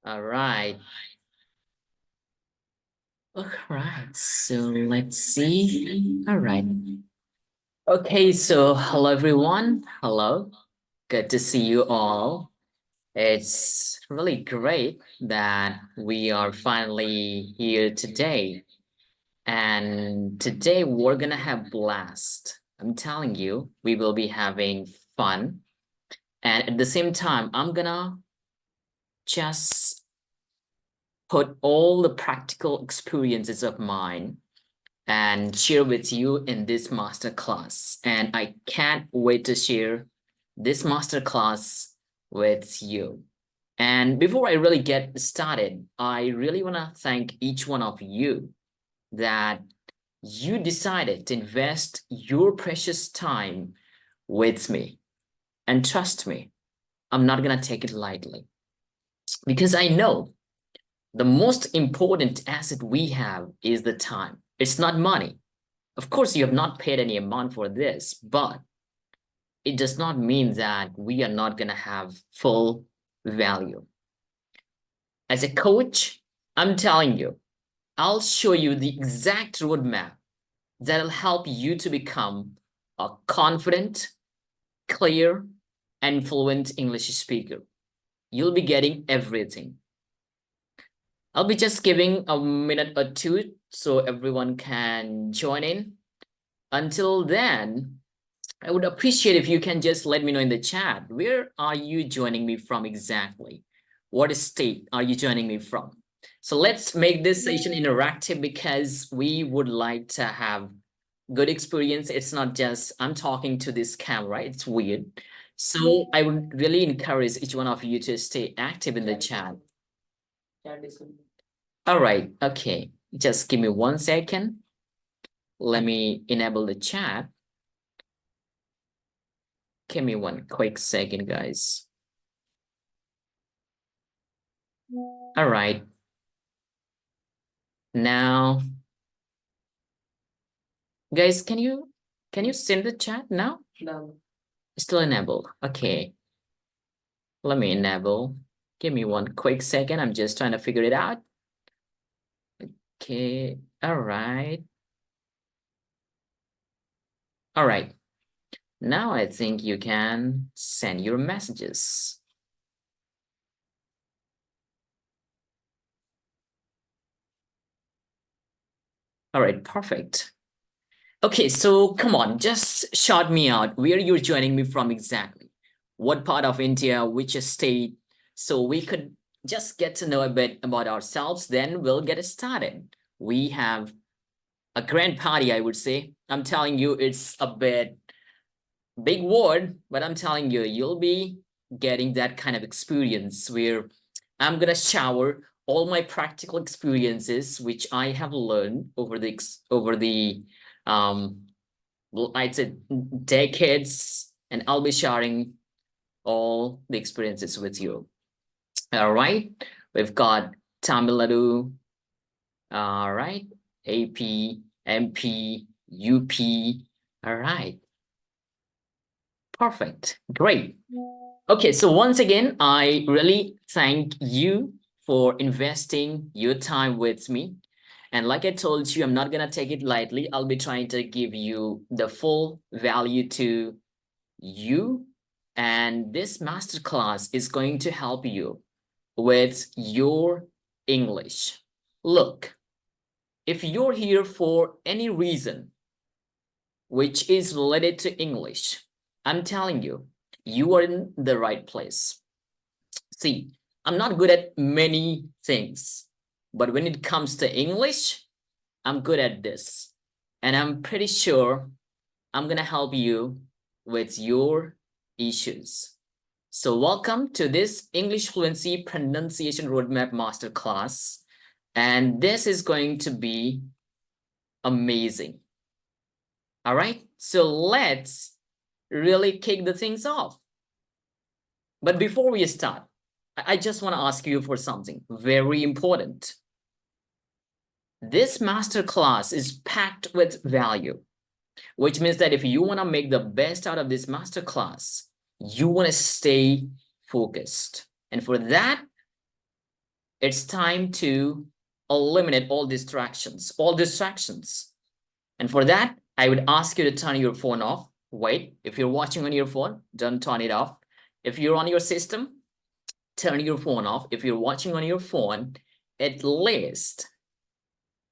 All right. All right. So let's see. All right. Okay. So hello, everyone. Hello. Good to see you all. It's really great that we are finally here today. And today we're going to have blast. I'm telling you, we will be having fun. And at the same time, I'm going to just put all the practical experiences of mine and share with you in this masterclass. And I can't wait to share this masterclass with you. And before I really get started, I really want to thank each one of you that you decided to invest your precious time with me. And trust me, I'm not going to take it lightly because I know the most important asset we have is the time. It's not money. Of course, you have not paid any amount for this, but it does not mean that we are not going to have full value. As a coach, I'm telling you, I'll show you the exact roadmap that'll help you to become a confident, clear, and fluent English speaker. You'll be getting everything. I'll be just giving a minute or two so everyone can join in. Until then, I would appreciate if you can just let me know in the chat, where are you joining me from exactly? What state are you joining me from? So let's make this session interactive because we would like to have good experience. It's not just I'm talking to this camera, it's weird. So I would really encourage each one of you to stay active in the chat. All right, okay. Just give me 1 second. Let me enable the chat. Give me one quick second, guys. All right. Now, guys, can you send the chat now? No. Still enable. Okay. Let me enable. Give me one quick second. I'm just trying to figure it out. Okay. All right. All right. Now I think you can send your messages. All right, perfect. Okay, so come on, just shout me out where you're joining me from exactly. What part of India, which state, so we could just get to know a bit about ourselves, then we'll get started. We have a grand party, I would say. I'm telling you, it's a bit big word, but I'm telling you, you'll be getting that kind of experience where I'm gonna shower all my practical experiences, which I have learned over the I'd say decades, and I'll be sharing all the experiences with you. All right, we've got Tamil Nadu, all right, AP, MP, UP, all right, perfect, great. Okay, so once again, I really thank you for investing your time with me. And like I told you, I'm not going to take it lightly. I'll be trying to give you the full value to you. And this masterclass is going to help you with your English. Look, if you're here for any reason which is related to English, I'm telling you, you are in the right place. See, I'm not good at many things, but when it comes to English, I'm good at this. And I'm pretty sure I'm going to help you with your issues. So welcome to this English Fluency Pronunciation Roadmap Masterclass. And this is going to be amazing. All right, so let's really kick the things off. But before we start, I just want to ask you for something very important. This masterclass is packed with value, which means that if you want to make the best out of this masterclass, you want to stay focused. And for that, it's time to eliminate all distractions. And for that, I would ask you to turn your phone off. Wait, if you're watching on your phone, don't turn it off. If you're on your system, turn your phone off. If you're watching on your phone, at least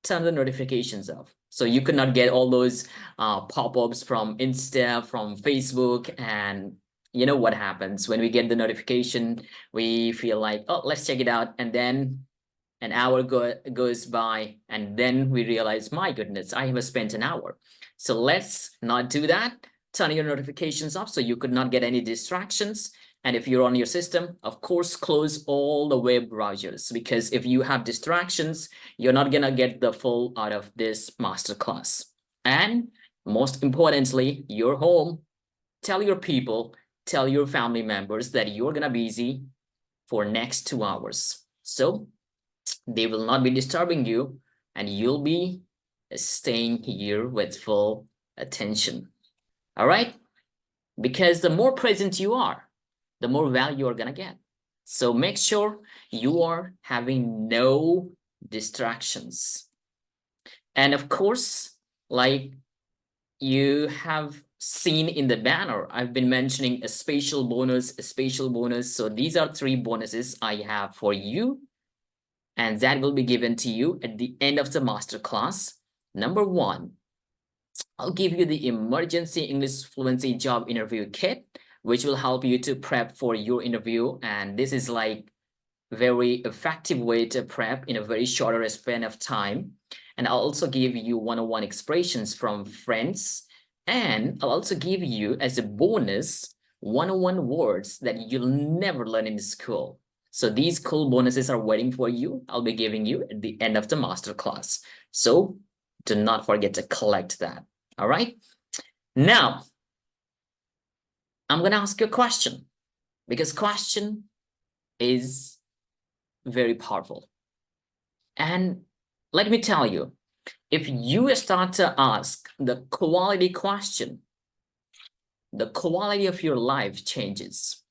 turn the notifications off. So you could not get all those pop-ups from Insta, from Facebook, and you know what happens when we get the notification, we feel like, oh, let's check it out. And then an hour goes by, and then we realize, my goodness, I have spent an hour. So let's not do that. Turn your notifications off so you could not get any distractions. And if you're on your system, of course, close all the web browsers, because if you have distractions, you're not gonna get the full out of this masterclass. And most importantly, you're home. Tell your people, tell your family members that you're gonna be busy for next 2 hours. So they will not be disturbing you, and you'll be staying here with full attention. All right? Because the more present you are, the more value you're gonna get. So make sure you are having no distractions. And of course, like you have seen in the banner, I've been mentioning a special bonus, a special bonus. So these are 3 bonuses I have for you, and that will be given to you at the end of the masterclass. Number 1, I'll give you the emergency English fluency job interview kit, which will help you to prep for your interview. And this is like very effective way to prep in a very shorter span of time. And I'll also give you one-on-one expressions from friends. And I'll also give you as a bonus one-on-one words that you'll never learn in school. So these cool bonuses are waiting for you. I'll be giving you at the end of the masterclass. So do not forget to collect that. All right. Now, I'm going to ask you a question, because question is very powerful. And let me tell you, if you start to ask the quality question, the quality of your life changes.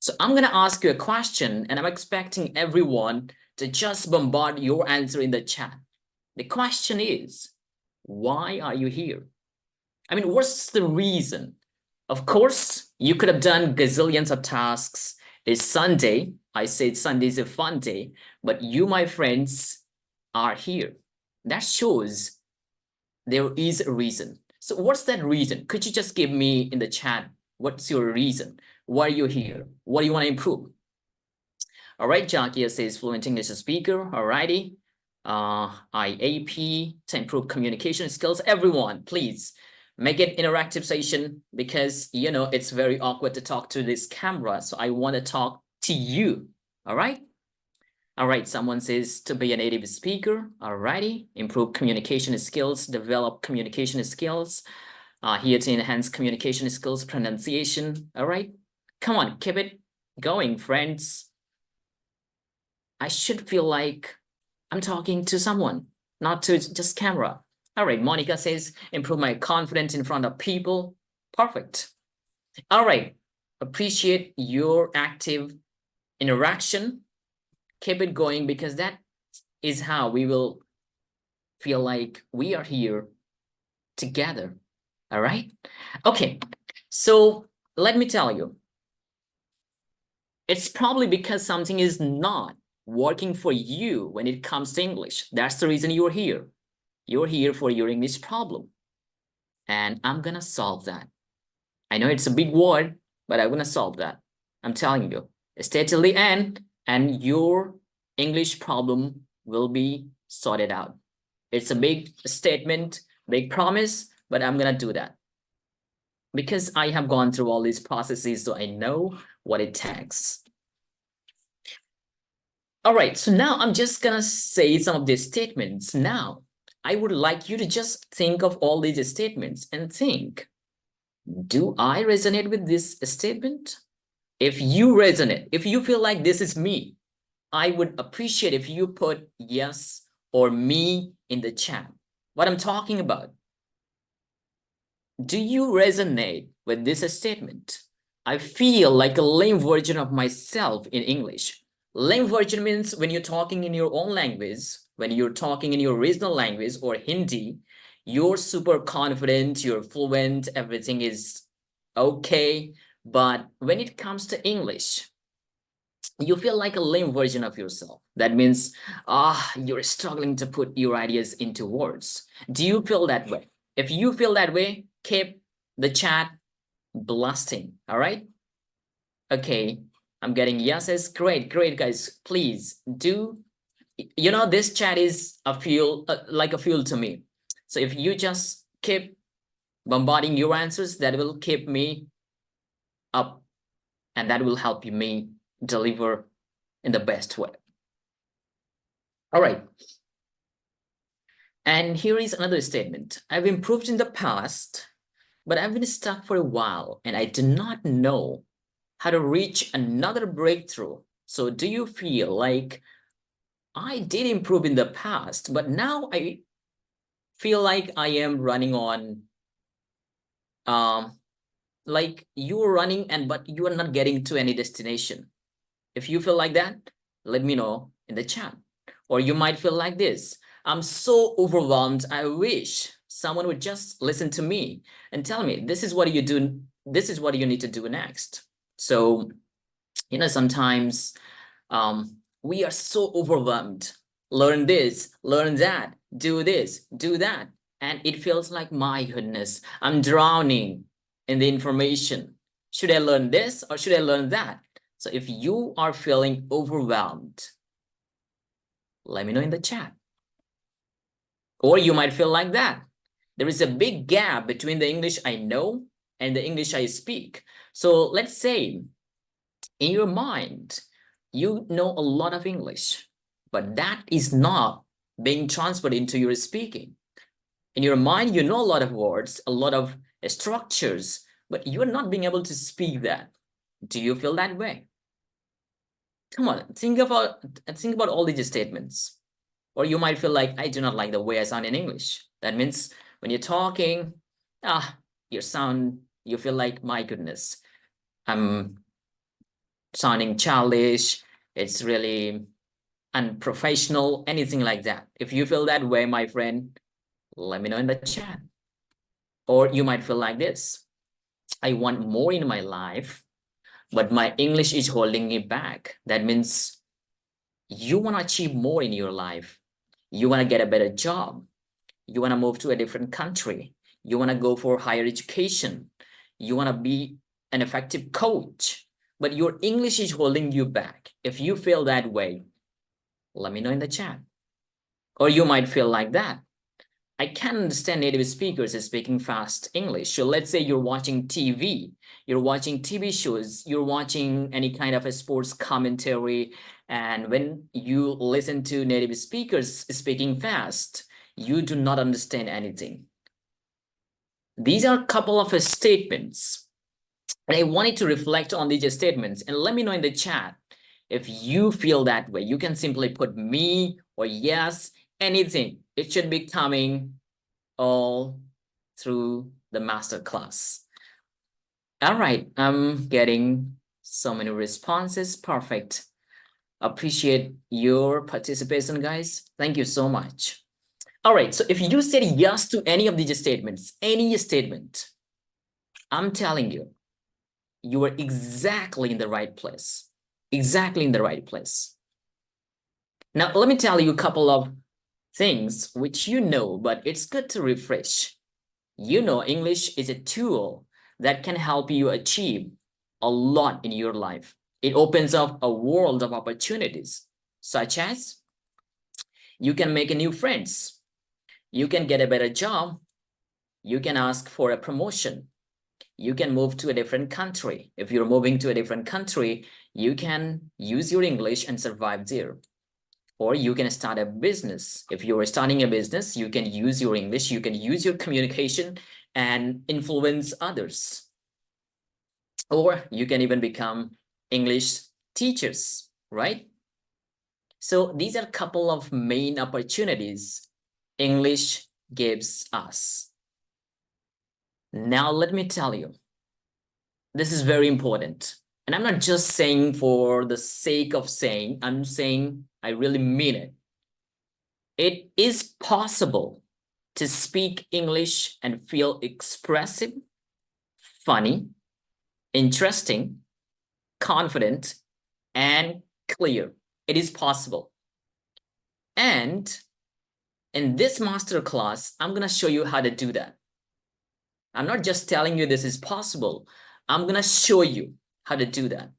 So I'm going to ask you a question, and I'm expecting everyone to just bombard your answer in the chat. The question is, why are you here? I mean, what's the reason? Of course, you could have done gazillions of tasks. It's Sunday. I said Sunday is a fun day, but you, my friends, are here. That shows there is a reason. So what's that reason? Could you just give me in the chat, what's your reason? Why are you here? What do you want to improve? All right, Jakia says fluent English speaker. All righty. IAP to improve communication skills. Everyone, please make it interactive session, because you know it's very awkward to talk to this camera. So I want to talk to you. All right. All right. Someone says to be a native speaker. All righty. Improve communication skills. Develop communication skills. Here to enhance communication skills, pronunciation. All right. Come on, keep it going, friends. I should feel like I'm talking to someone, not to just camera. All right, Monica says, improve my confidence in front of people. Perfect. All right, appreciate your active interaction. Keep it going, because that is how we will feel like we are here together. All right? Okay, so let me tell you, it's probably because something is not working for you when it comes to English. That's the reason you're here. You're here for your English problem. And I'm gonna solve that. I know it's a big word, but I'm gonna solve that. I'm telling you. Stay till the end, and your English problem will be sorted out. It's a big statement, big promise, but I'm gonna do that, because I have gone through all these processes, so I know what it takes. All right, so now I'm just gonna say some of these statements. Now, I would like you to just think of all these statements and think, do I resonate with this statement? If you resonate, if you feel like this is me, I would appreciate if you put yes or me in the chat. What I'm talking about. Do you resonate with this statement? I feel like a lame version of myself in English. Language version means when you're talking in your own language, when you're talking in your original language or Hindi, you're super confident, you're fluent, everything is okay. But when it comes to English, you feel like a lame version of yourself. That means, you're struggling to put your ideas into words. Do you feel that way? If you feel that way, keep the chat blasting, all right? Okay, I'm getting yeses. Great, great, guys. Please do. You know, this chat is a fuel, like a fuel to me. So if you just keep bombarding your answers, that will keep me up and that will help you me deliver in the best way. All right. And here is another statement. I've improved in the past, but I've been stuck for a while and I do not know how to reach another breakthrough. So do you feel like I did improve in the past, but now I feel like I am running on, like you're running and but you are not getting to any destination. If you feel like that, let me know in the chat. Or you might feel like this. I'm so overwhelmed. I wish someone would just listen to me and tell me, this is what you do. This is what you need to do next. So, you know, sometimes we are so overwhelmed. Learn this, learn that, do this, do that. And it feels like, my goodness, I'm drowning in the information. Should I learn this or should I learn that? So if you are feeling overwhelmed, let me know in the chat. Or you might feel like that. There is a big gap between the English I know and the English I speak. So let's say in your mind, you know a lot of English, but that is not being transferred into your speaking. In your mind, you know a lot of words, a lot of structures, but you're not being able to speak that. Do you feel that way? Come on, think about all these statements. Or you might feel like, I do not like the way I sound in English. That means when you're talking, you feel like, my goodness, I'm sounding childish. It's really unprofessional, anything like that. If you feel that way, my friend, let me know in the chat. Or you might feel like this. I want more in my life, but my English is holding me back. That means you want to achieve more in your life. You want to get a better job. You want to move to a different country. You want to go for higher education. You want to be an effective coach, but your English is holding you back. If you feel that way, let me know in the chat. Or you might feel like that. I can understand native speakers speaking fast English. So let's say you're watching TV, you're watching TV shows, you're watching any kind of a sports commentary. And when you listen to native speakers speaking fast, you do not understand anything. These are a couple of statements. And I wanted to reflect on these statements and let me know in the chat if you feel that way. You can simply put me or yes, anything. It should be coming all through the masterclass. All right, I'm getting so many responses. Perfect. Appreciate your participation, guys. Thank you so much. All right, so if you said yes to any of these statements, any statement, I'm telling you, you are exactly in the right place. Exactly in the right place. Now, let me tell you a couple of things which you know, but it's good to refresh. You know, English is a tool that can help you achieve a lot in your life. It opens up a world of opportunities, such as you can make new friends, you can get a better job, you can ask for a promotion, you can move to a different country. If you're moving to a different country, you can use your English and survive there. Or you can start a business. If you're starting a business, you can use your English, you can use your communication and influence others. Or you can even become English teachers, right? So these are a couple of main opportunities English gives us. Now, let me tell you, this is very important. And I'm not just saying for the sake of saying, I'm saying I really mean it. It is possible to speak English and feel expressive, funny, interesting, confident, and clear. It is possible. And in this masterclass, I'm going to show you how to do that. I'm not just telling you this is possible. I'm going to show you how to do that.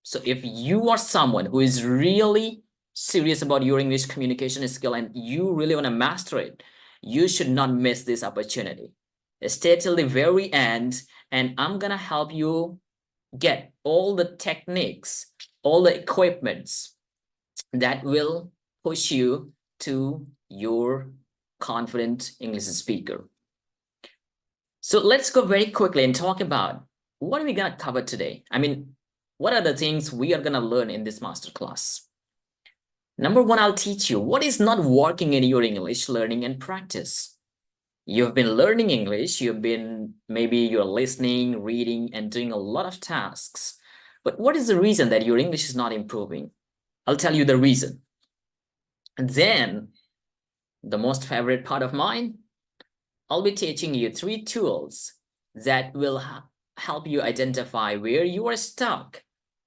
So if you are someone who is really serious about your English communication skill and you really want to master it, you should not miss this opportunity. Stay till the very end, and I'm going to help you get all the techniques, all the equipments that will push you to your confident English speaker. So let's go very quickly and talk about what are we going to cover today? I mean, what are the things we are going to learn in this masterclass? Number one, I'll teach you what is not working in your English learning and practice. You've been learning English, maybe you're listening, reading, and doing a lot of tasks. But what is the reason that your English is not improving? I'll tell you the reason. And then, the most favorite part of mine, I'll be teaching you 3 tools that will help you identify where you are stuck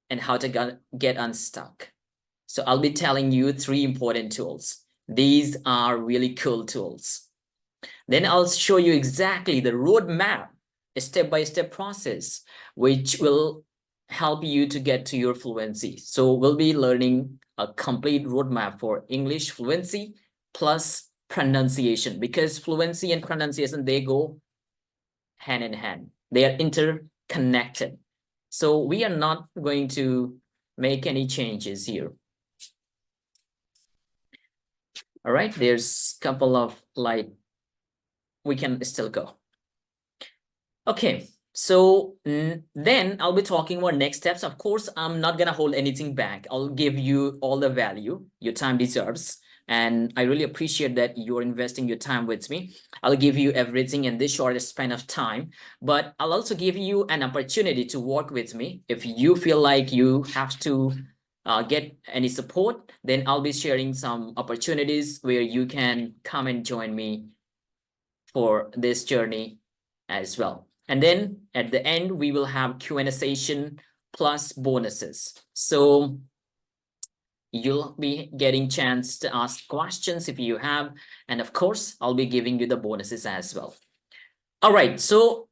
and how to get unstuck. So I'll be telling you 3 important tools. These are really cool tools. Then I'll show you exactly the roadmap, a step-by-step process, which will help you to get to your fluency. So we'll be learning a complete roadmap for English fluency plus pronunciation, because fluency and pronunciation, they go hand in hand. They are interconnected. So we are not going to make any changes here. All right, there's a couple of we can still go. Okay, so then I'll be talking about next steps. Of course, I'm not gonna hold anything back. I'll give you all the value your time deserves. And I really appreciate that you're investing your time with me. I'll give you everything in this short span of time, but I'll also give you an opportunity to work with me. If you feel like you have to get any support, then I'll be sharing some opportunities where you can come and join me for this journey as well. And then at the end, we will have Q&A session plus bonuses. So you'll be getting chance to ask questions if you have, and of course, I'll be giving you the bonuses as well. All right, so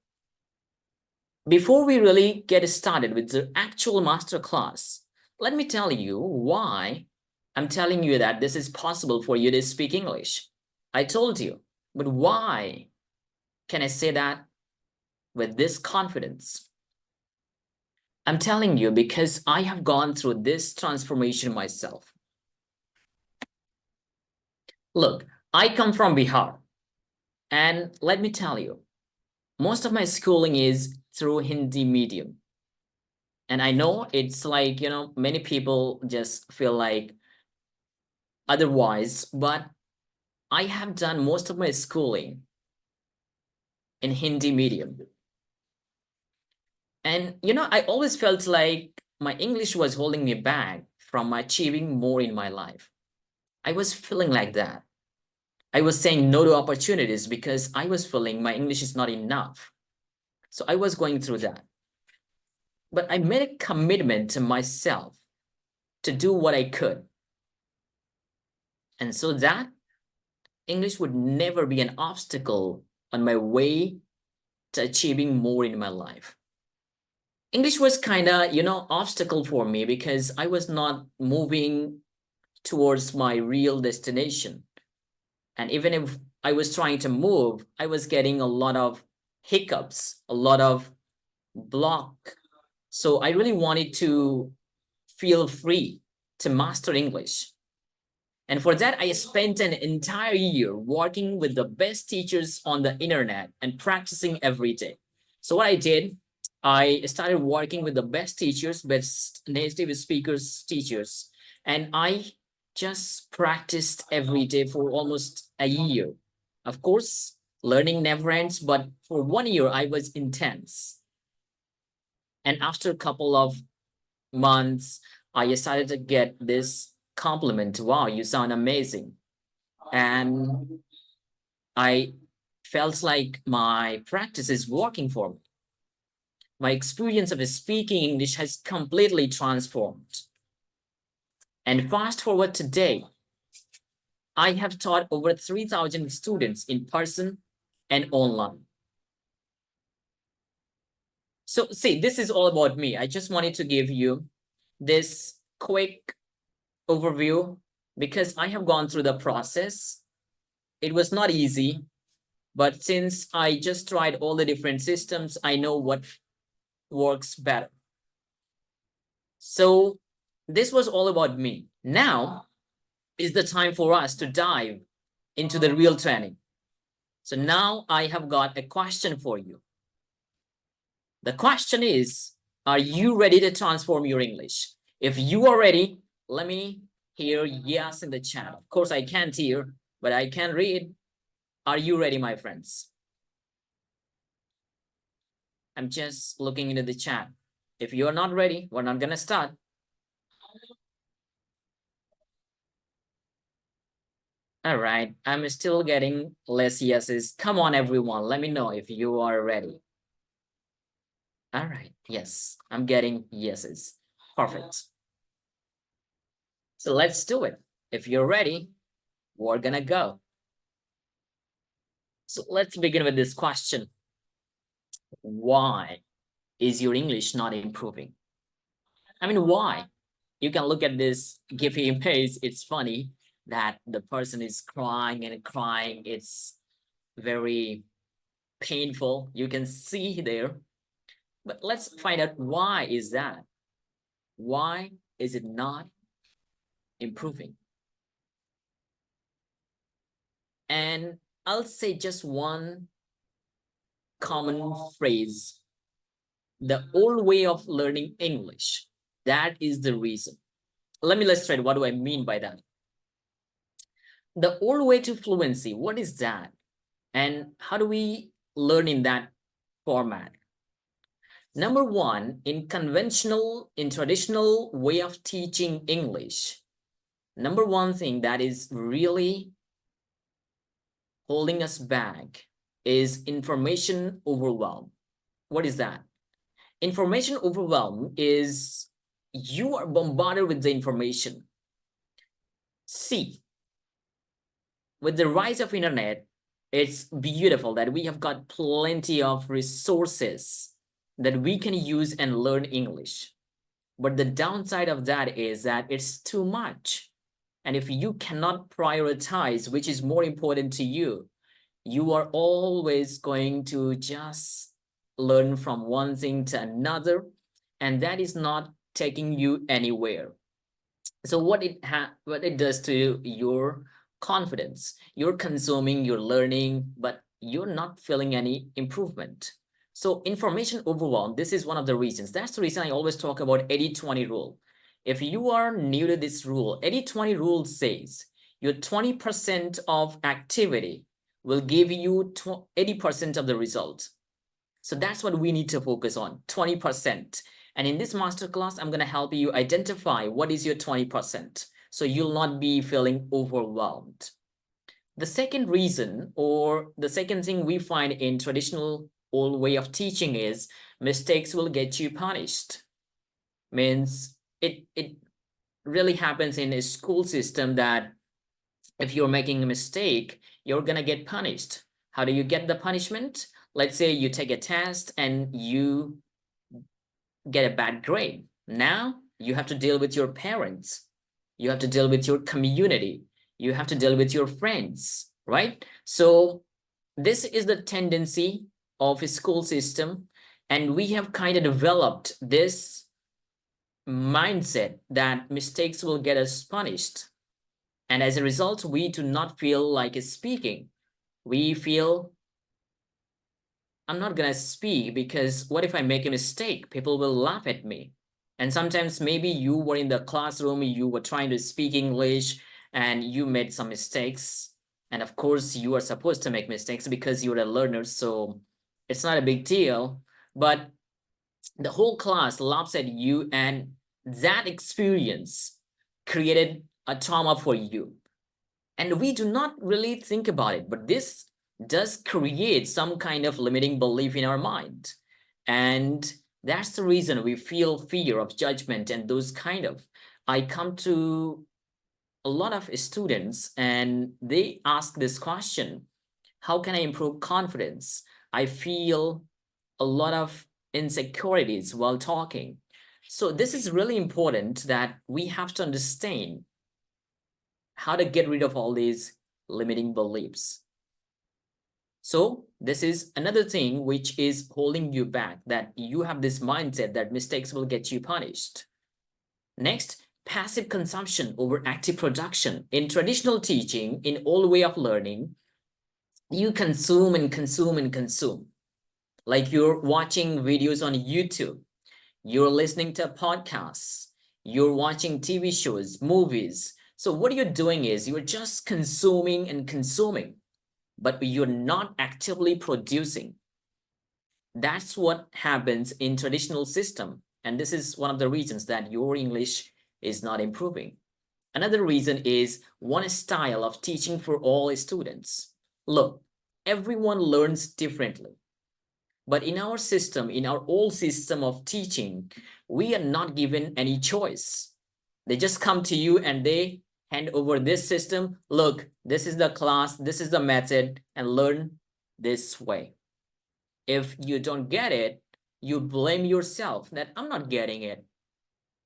before we really get started with the actual masterclass, let me tell you why I'm telling you that this is possible for you to speak English. I told you, but why can I say that with this confidence? I'm telling you because I have gone through this transformation myself. Look, I come from Bihar, and let me tell you, most of my schooling is through Hindi medium. And I know it's like, many people just feel like otherwise, but I have done most of my schooling in Hindi medium. And, I always felt like my English was holding me back from achieving more in my life. I was feeling like that. I was saying no to opportunities because I was feeling my English is not enough. So I was going through that. But I made a commitment to myself to do what I could. And so that English would never be an obstacle on my way to achieving more in my life. English was kind of, obstacle for me because I was not moving towards my real destination. And even if I was trying to move, I was getting a lot of hiccups, a lot of block. So I really wanted to feel free to master English. And for that, I spent an entire year working with the best teachers on the internet and practicing every day. So what I did, I started working with the best teachers, best native speakers teachers, and I just practiced every day for almost a year. Of course, learning never ends, but for 1 year, I was intense. And after a couple of months, I started to get this compliment. Wow, you sound amazing. And I felt like my practice is working for me. My experience of speaking English has completely transformed. And fast forward today, I have taught over 3,000 students in person and online. So see, this is all about me. I just wanted to give you this quick overview because I have gone through the process. It was not easy, but since I just tried all the different systems, I know what works better. So this was all about me. Now is the time for us to dive into the real training. So now I have got a question for you. The question is, are you ready to transform your English? If you are ready, let me hear yes in the chat. Of course, I can't hear, but I can read. Are you ready, my friends? I'm just looking into the chat. If you're not ready, we're not going to start. All right, I'm still getting less yeses. Come on, everyone. Let me know if you are ready. All right, yes, I'm getting yeses. Perfect. So let's do it. If you're ready, we're gonna go. So let's begin with this question. Why is your English not improving? I mean, why? You can look at this Giphy image. It's funny that the person is crying and crying. It's very painful. You can see there. But let's find out why is that? Why is it not improving? And I'll say just one common phrase, the old way of learning English. That is the reason. Let me illustrate. What do I mean by that? The old way to fluency, what is that? And how do we learn in that format? Number one, in traditional way of teaching English, number one thing that is really holding us back is information overwhelm. What is that? Information overwhelm is you are bombarded with the information. See, with the rise of internet, it's beautiful that we have got plenty of resources that we can use and learn English. But the downside of that is that it's too much. And if you cannot prioritize which is more important to you, you are always going to just learn from one thing to another, and that is not taking you anywhere. So what it does to your confidence, you're consuming, you're learning, but you're not feeling any improvement. So information overwhelm, this is one of the reasons. That's the reason I always talk about 80-20 rule. If you are new to this rule, 80-20 rule says your 20% of activity will give you 80% of the result. So that's what we need to focus on, 20%. And in this masterclass, I'm going to help you identify what is your 20%. So you'll not be feeling overwhelmed. The second reason, or the second thing we find in traditional old way of teaching is mistakes will get you punished. Means it really happens in a school system that if you're making a mistake, you're going to get punished. How do you get the punishment? Let's say you take a test and you get a bad grade. Now you have to deal with your parents. You have to deal with your community. You have to deal with your friends, right? So this is the tendency of a school system. And we have kind of developed this mindset that mistakes will get us punished. And as a result, we do not feel like speaking. We feel, I'm not going to speak because what if I make a mistake? People will laugh at me. And sometimes maybe you were in the classroom, you were trying to speak English and you made some mistakes. And of course, you are supposed to make mistakes because you're a learner. So it's not a big deal. But the whole class laughs at you and that experience created a trauma for you. And we do not really think about it, but this does create some kind of limiting belief in our mind. And that's the reason we feel fear of judgment and those kind of. I come to a lot of students and they ask this question: how can I improve confidence? I feel a lot of insecurities while talking. So this is really important that we have to understand how to get rid of all these limiting beliefs. So this is another thing which is holding you back, that you have this mindset that mistakes will get you punished. Next, passive consumption over active production. In traditional teaching, in all way of learning, you consume and consume and consume. Like you're watching videos on YouTube, you're listening to podcasts, you're watching TV shows, movies. So what you're doing is you're just consuming and consuming, but you're not actively producing. That's what happens in traditional system. And this is one of the reasons that your English is not improving. Another reason is one style of teaching for all students. Look, everyone learns differently. But in our system, in our old system of teaching, we are not given any choice. They just come to you and they hand over this system. Look, this is the class, this is the method, and learn this way. If you don't get it, you blame yourself that I'm not getting it.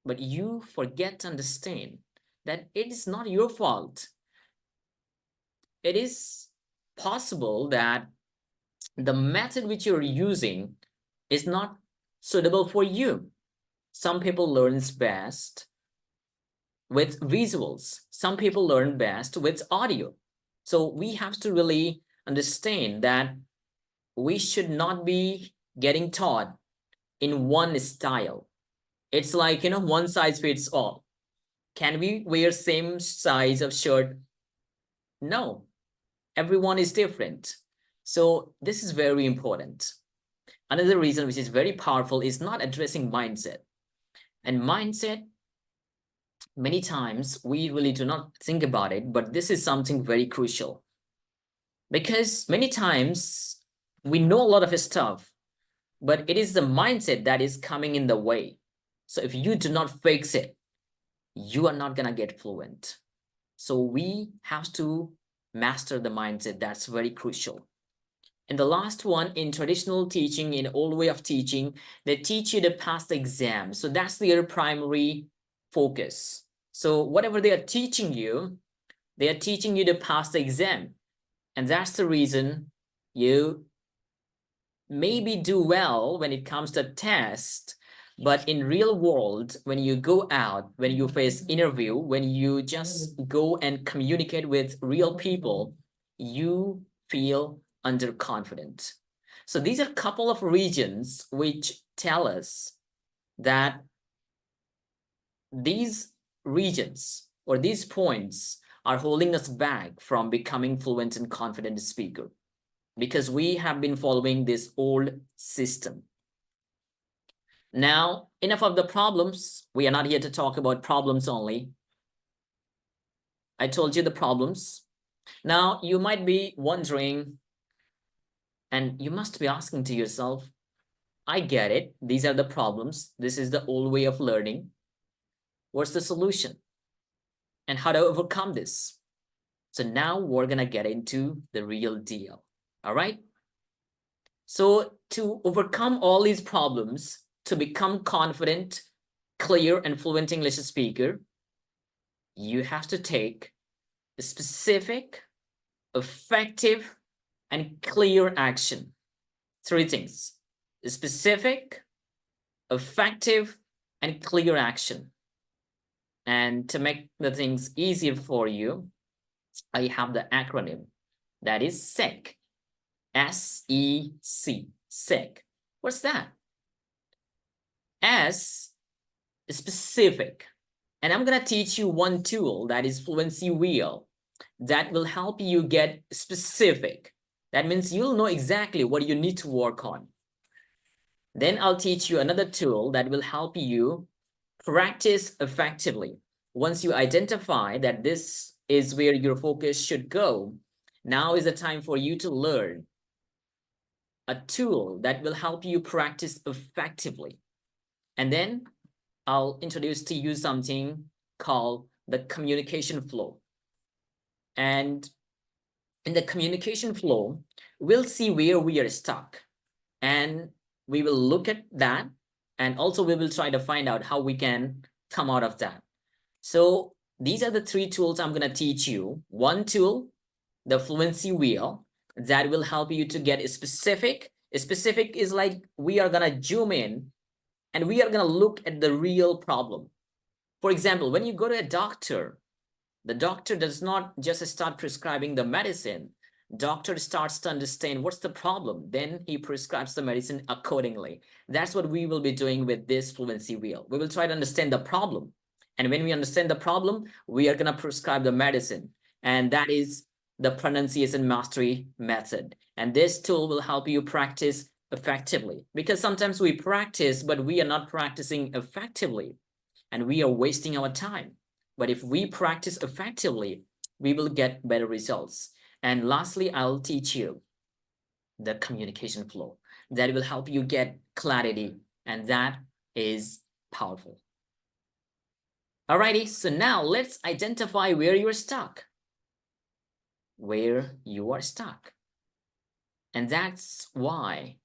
But you forget to understand that it is not your fault. It is possible that the method which you're using is not suitable for you. Some people learn best with visuals. Some people learn best with audio. So we have to really understand that we should not be getting taught in one style. It's like, one size fits all. Can we wear same size of shirt? No, everyone is different. So this is very important. Another reason which is very powerful is not addressing mindset. And mindset, many times we really do not think about it, but this is something very crucial. Because many times we know a lot of stuff, but it is the mindset that is coming in the way. So if you do not fix it, you are not gonna get fluent. So we have to master the mindset. That's very crucial. And the last one, in traditional teaching, in old way of teaching, they teach you to pass the exam. So that's their primary focus. So whatever they are teaching you to pass the exam. And that's the reason you maybe do well when it comes to test, but in real world, when you go out, when you face interview, when you just go and communicate with real people, you feel underconfident. So these are a couple of regions which tell us that these regions or these points are holding us back from becoming fluent and confident speaker, because we have been following this old system. Now, enough of the problems. We are not here to talk about problems only. I told you the problems. Now, you might be wondering, and you must be asking to yourself, I get it. These are the problems. This is the old way of learning. What's the solution? And how to overcome this? So now we're going to get into the real deal. All right? So to overcome all these problems, to become confident, clear, and fluent English speaker, you have to take a specific, effective, and clear action. Three things: specific, effective, and clear action. And to make the things easier for you, I have the acronym that is SEC. S-E-C, SEC. What's that? S is specific. And I'm going to teach you one tool, that is Fluency Wheel, that will help you get specific. That means you'll know exactly what you need to work on. Then I'll teach you another tool that will help you practice effectively. Once you identify that this is where your focus should go, now is the time for you to learn a tool that will help you practice effectively. And then I'll introduce to you something called the communication flow. And in the communication flow, we'll see where we are stuck. And we will look at that. And also we will try to find out how we can come out of that. So these are the three tools I'm going to teach you. One tool, the fluency wheel, that will help you to get specific. Specific is like we are going to zoom in and we are going to look at the real problem. For example, when you go to a doctor, the doctor does not just start prescribing the medicine. Doctor starts to understand what's the problem. Then he prescribes the medicine accordingly. That's what we will be doing with this fluency wheel. We will try to understand the problem. And when we understand the problem, we are going to prescribe the medicine. And that is the pronunciation mastery method. And this tool will help you practice effectively, because sometimes we practice, but we are not practicing effectively and we are wasting our time. But if we practice effectively, we will get better results. And lastly, I'll teach you the communication flow that will help you get clarity, and that is powerful. Alrighty, so now let's identify where you're stuck. Where you are stuck. And that's why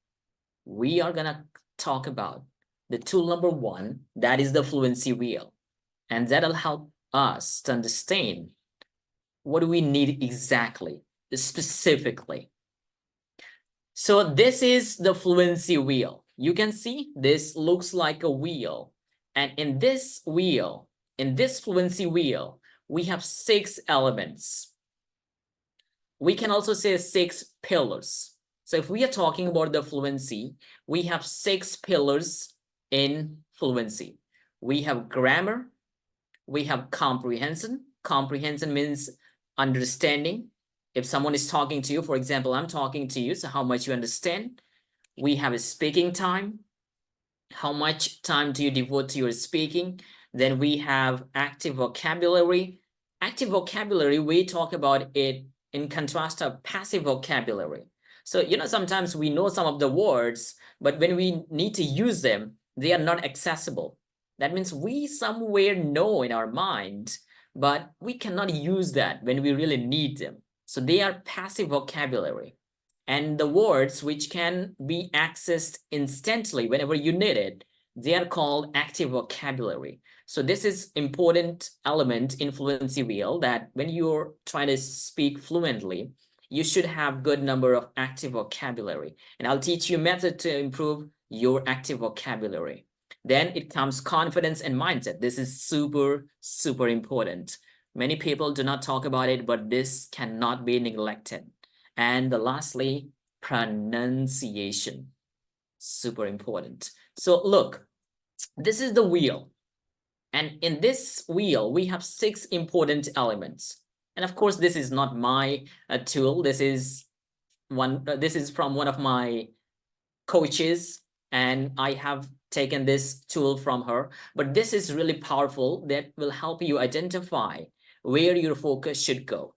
we are gonna talk about the tool number one, that is the fluency wheel. And that'll help us to understand what do we need exactly, specifically. So this is the fluency wheel. You can see this looks like a wheel. And in this wheel, in this fluency wheel, we have 6 elements. We can also say 6 pillars. So if we are talking about the fluency, we have 6 pillars in fluency. We have grammar, we have comprehension. Comprehension means understanding. If someone is talking to you, for example, I'm talking to you, so how much you understand. We have a speaking time. How much time do you devote to your speaking? Then we have active vocabulary. Active vocabulary, we talk about it in contrast to passive vocabulary. So, sometimes we know some of the words, but when we need to use them, they are not accessible. That means we somewhere know in our mind, but we cannot use that when we really need them. So they are passive vocabulary. And the words which can be accessed instantly whenever you need it, they are called active vocabulary. So this is important element in fluency wheel, that when you're trying to speak fluently, you should have good number of active vocabulary. And I'll teach you a method to improve your active vocabulary. Then it comes confidence and mindset. This is super, super important. Many people do not talk about it, but this cannot be neglected. And lastly, pronunciation. Super important. So look, this is the wheel. And in this wheel, we have 6 important elements. And of course, this is not my tool. This is from one of my coaches, and I have taken this tool from her. But this is really powerful, that will help you identify where your focus should go.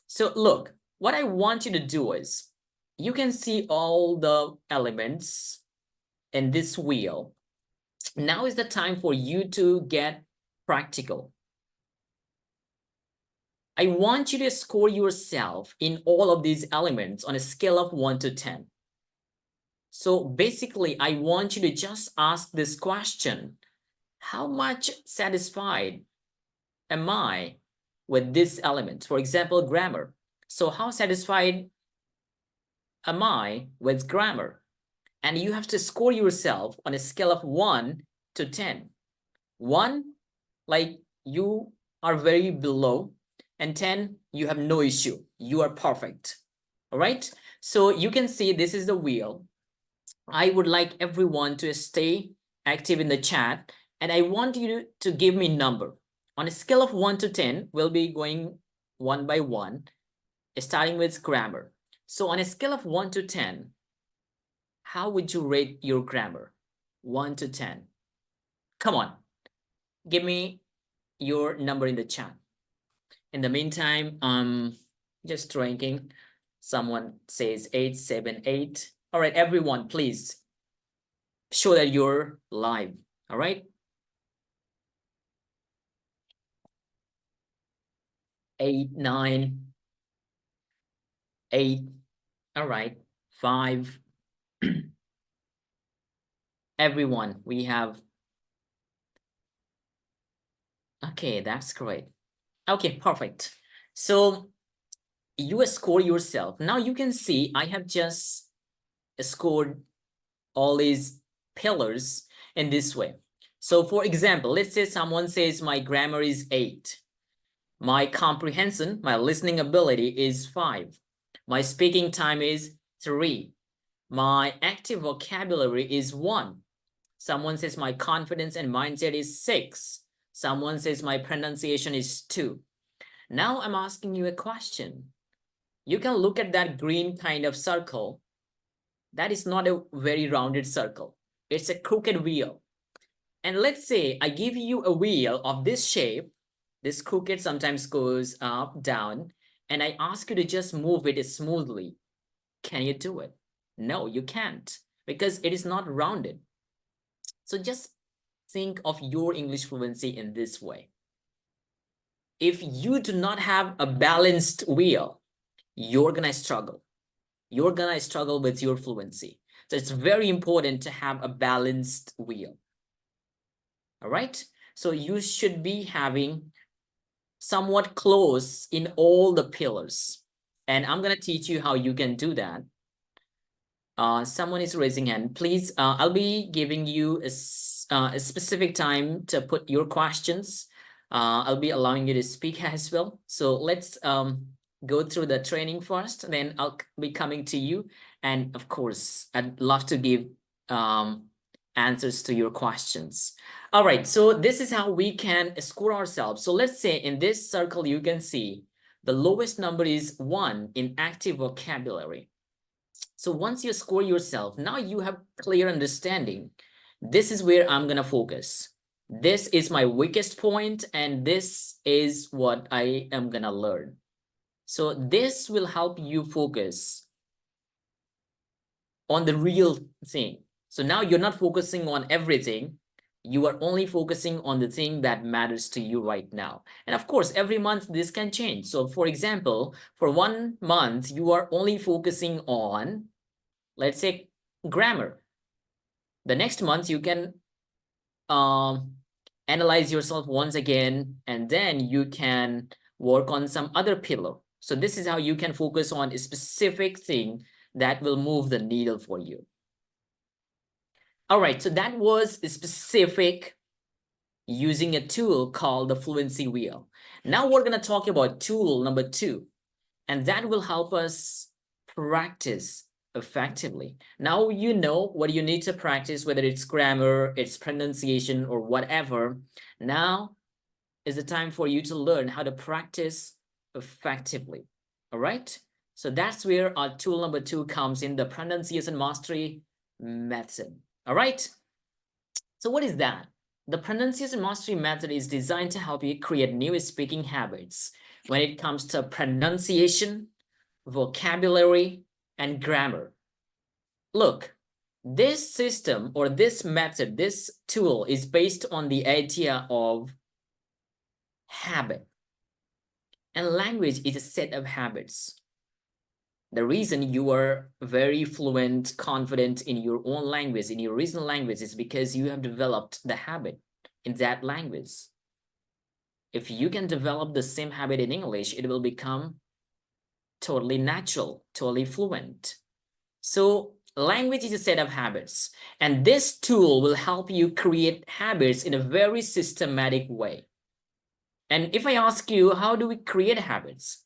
So look, what I want you to do is, you can see all the elements in this wheel. Now is the time for you to get practical. I want you to score yourself in all of these elements on a scale of 1 to 10. So basically, I want you to just ask this question: how much satisfied am I with this element? For example, grammar. So how satisfied am I with grammar? And you have to score yourself on a scale of 1 to 10. 1, like you are very below, and 10, you have no issue. You are perfect. All right. So you can see this is the wheel. I would like everyone to stay active in the chat, and I want you to give me number. On a scale of 1 to 10, we'll be going one by one, starting with grammar. So on a scale of 1 to 10, how would you rate your grammar? 1 to 10. Come on. give me your number in the chat. In the meantime, just drinking. Someone says 878. All right, everyone, please show that you're live. All right. 8, 9, 8. All right. 5. Everyone, we have. Okay, that's great. Okay, perfect. So you score yourself. Now you can see I have just scored all these pillars in this way. So for example, let's say someone says my grammar is 8. My comprehension, my listening ability is 5. My speaking time is 3. My active vocabulary is 1. Someone says my confidence and mindset is 6. Someone says my pronunciation is 2. Now I'm asking you a question. You can look at that green kind of circle. That is not a very rounded circle. It's a crooked wheel. And let's say I give you a wheel of this shape. This crooked sometimes goes up, down, and I ask you to just move it smoothly. Can you do it? No, you can't, because it is not rounded. So just think of your English fluency in this way. If you do not have a balanced wheel, you're gonna struggle. You're gonna struggle with your fluency. So it's very important to have a balanced wheel. All right. So you should be having somewhat close in all the pillars. And I'm gonna teach you how you can do that. Someone is raising hand. Please, I'll be giving you a specific time to put your questions. I'll be allowing you to speak as well. So let's go through the training first, then I'll be coming to you. And of course, I'd love to give answers to your questions. All right, so this is how we can score ourselves. So let's say in this circle, you can see the lowest number is 1 in active vocabulary. So once you score yourself, now you have clear understanding. This is where I'm going to focus. This is my weakest point, and this is what I am going to learn. So this will help you focus on the real thing. So now you're not focusing on everything. You are only focusing on the thing that matters to you right now. And of course, every month this can change. So for example, for 1 month, you are only focusing on, let's say, grammar. The next month, you can analyze yourself once again, and then you can work on some other pillar. So this is how you can focus on a specific thing that will move the needle for you. All right, so that was specific using a tool called the Fluency Wheel. Now we're going to talk about tool number 2, and that will help us practice effectively. Now you know what you need to practice, whether it's grammar, it's pronunciation, or whatever. Now is the time for you to learn how to practice effectively. All right? So that's where our tool number 2 comes in, the pronunciation mastery method. All right? So what is that? The pronunciation mastery method is designed to help you create new speaking habits when it comes to pronunciation, vocabulary, and grammar. Look, this system or this method, this tool is based on the idea of habit. And language is a set of habits. The reason you are very fluent, confident in your own language, in your original language, is because you have developed the habit in that language. If you can develop the same habit in English, it will become totally natural, totally fluent. So language is a set of habits, and this tool will help you create habits in a very systematic way. And if I ask you, how do we create habits?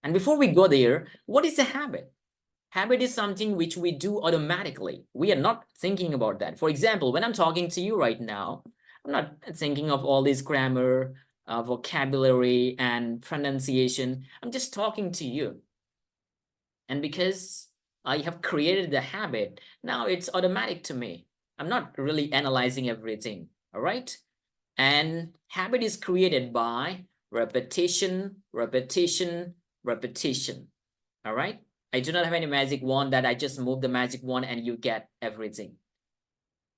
And before we go there, what is a habit? Habit is something which we do automatically. We are not thinking about that. For example, when I'm talking to you right now, I'm not thinking of all this grammar, vocabulary, and pronunciation. I'm just talking to you. And because I have created the habit, now it's automatic to me. I'm not really analyzing everything, all right? And habit is created by repetition, repetition, repetition. All right. I do not have any magic wand that I just move the magic wand and you get everything.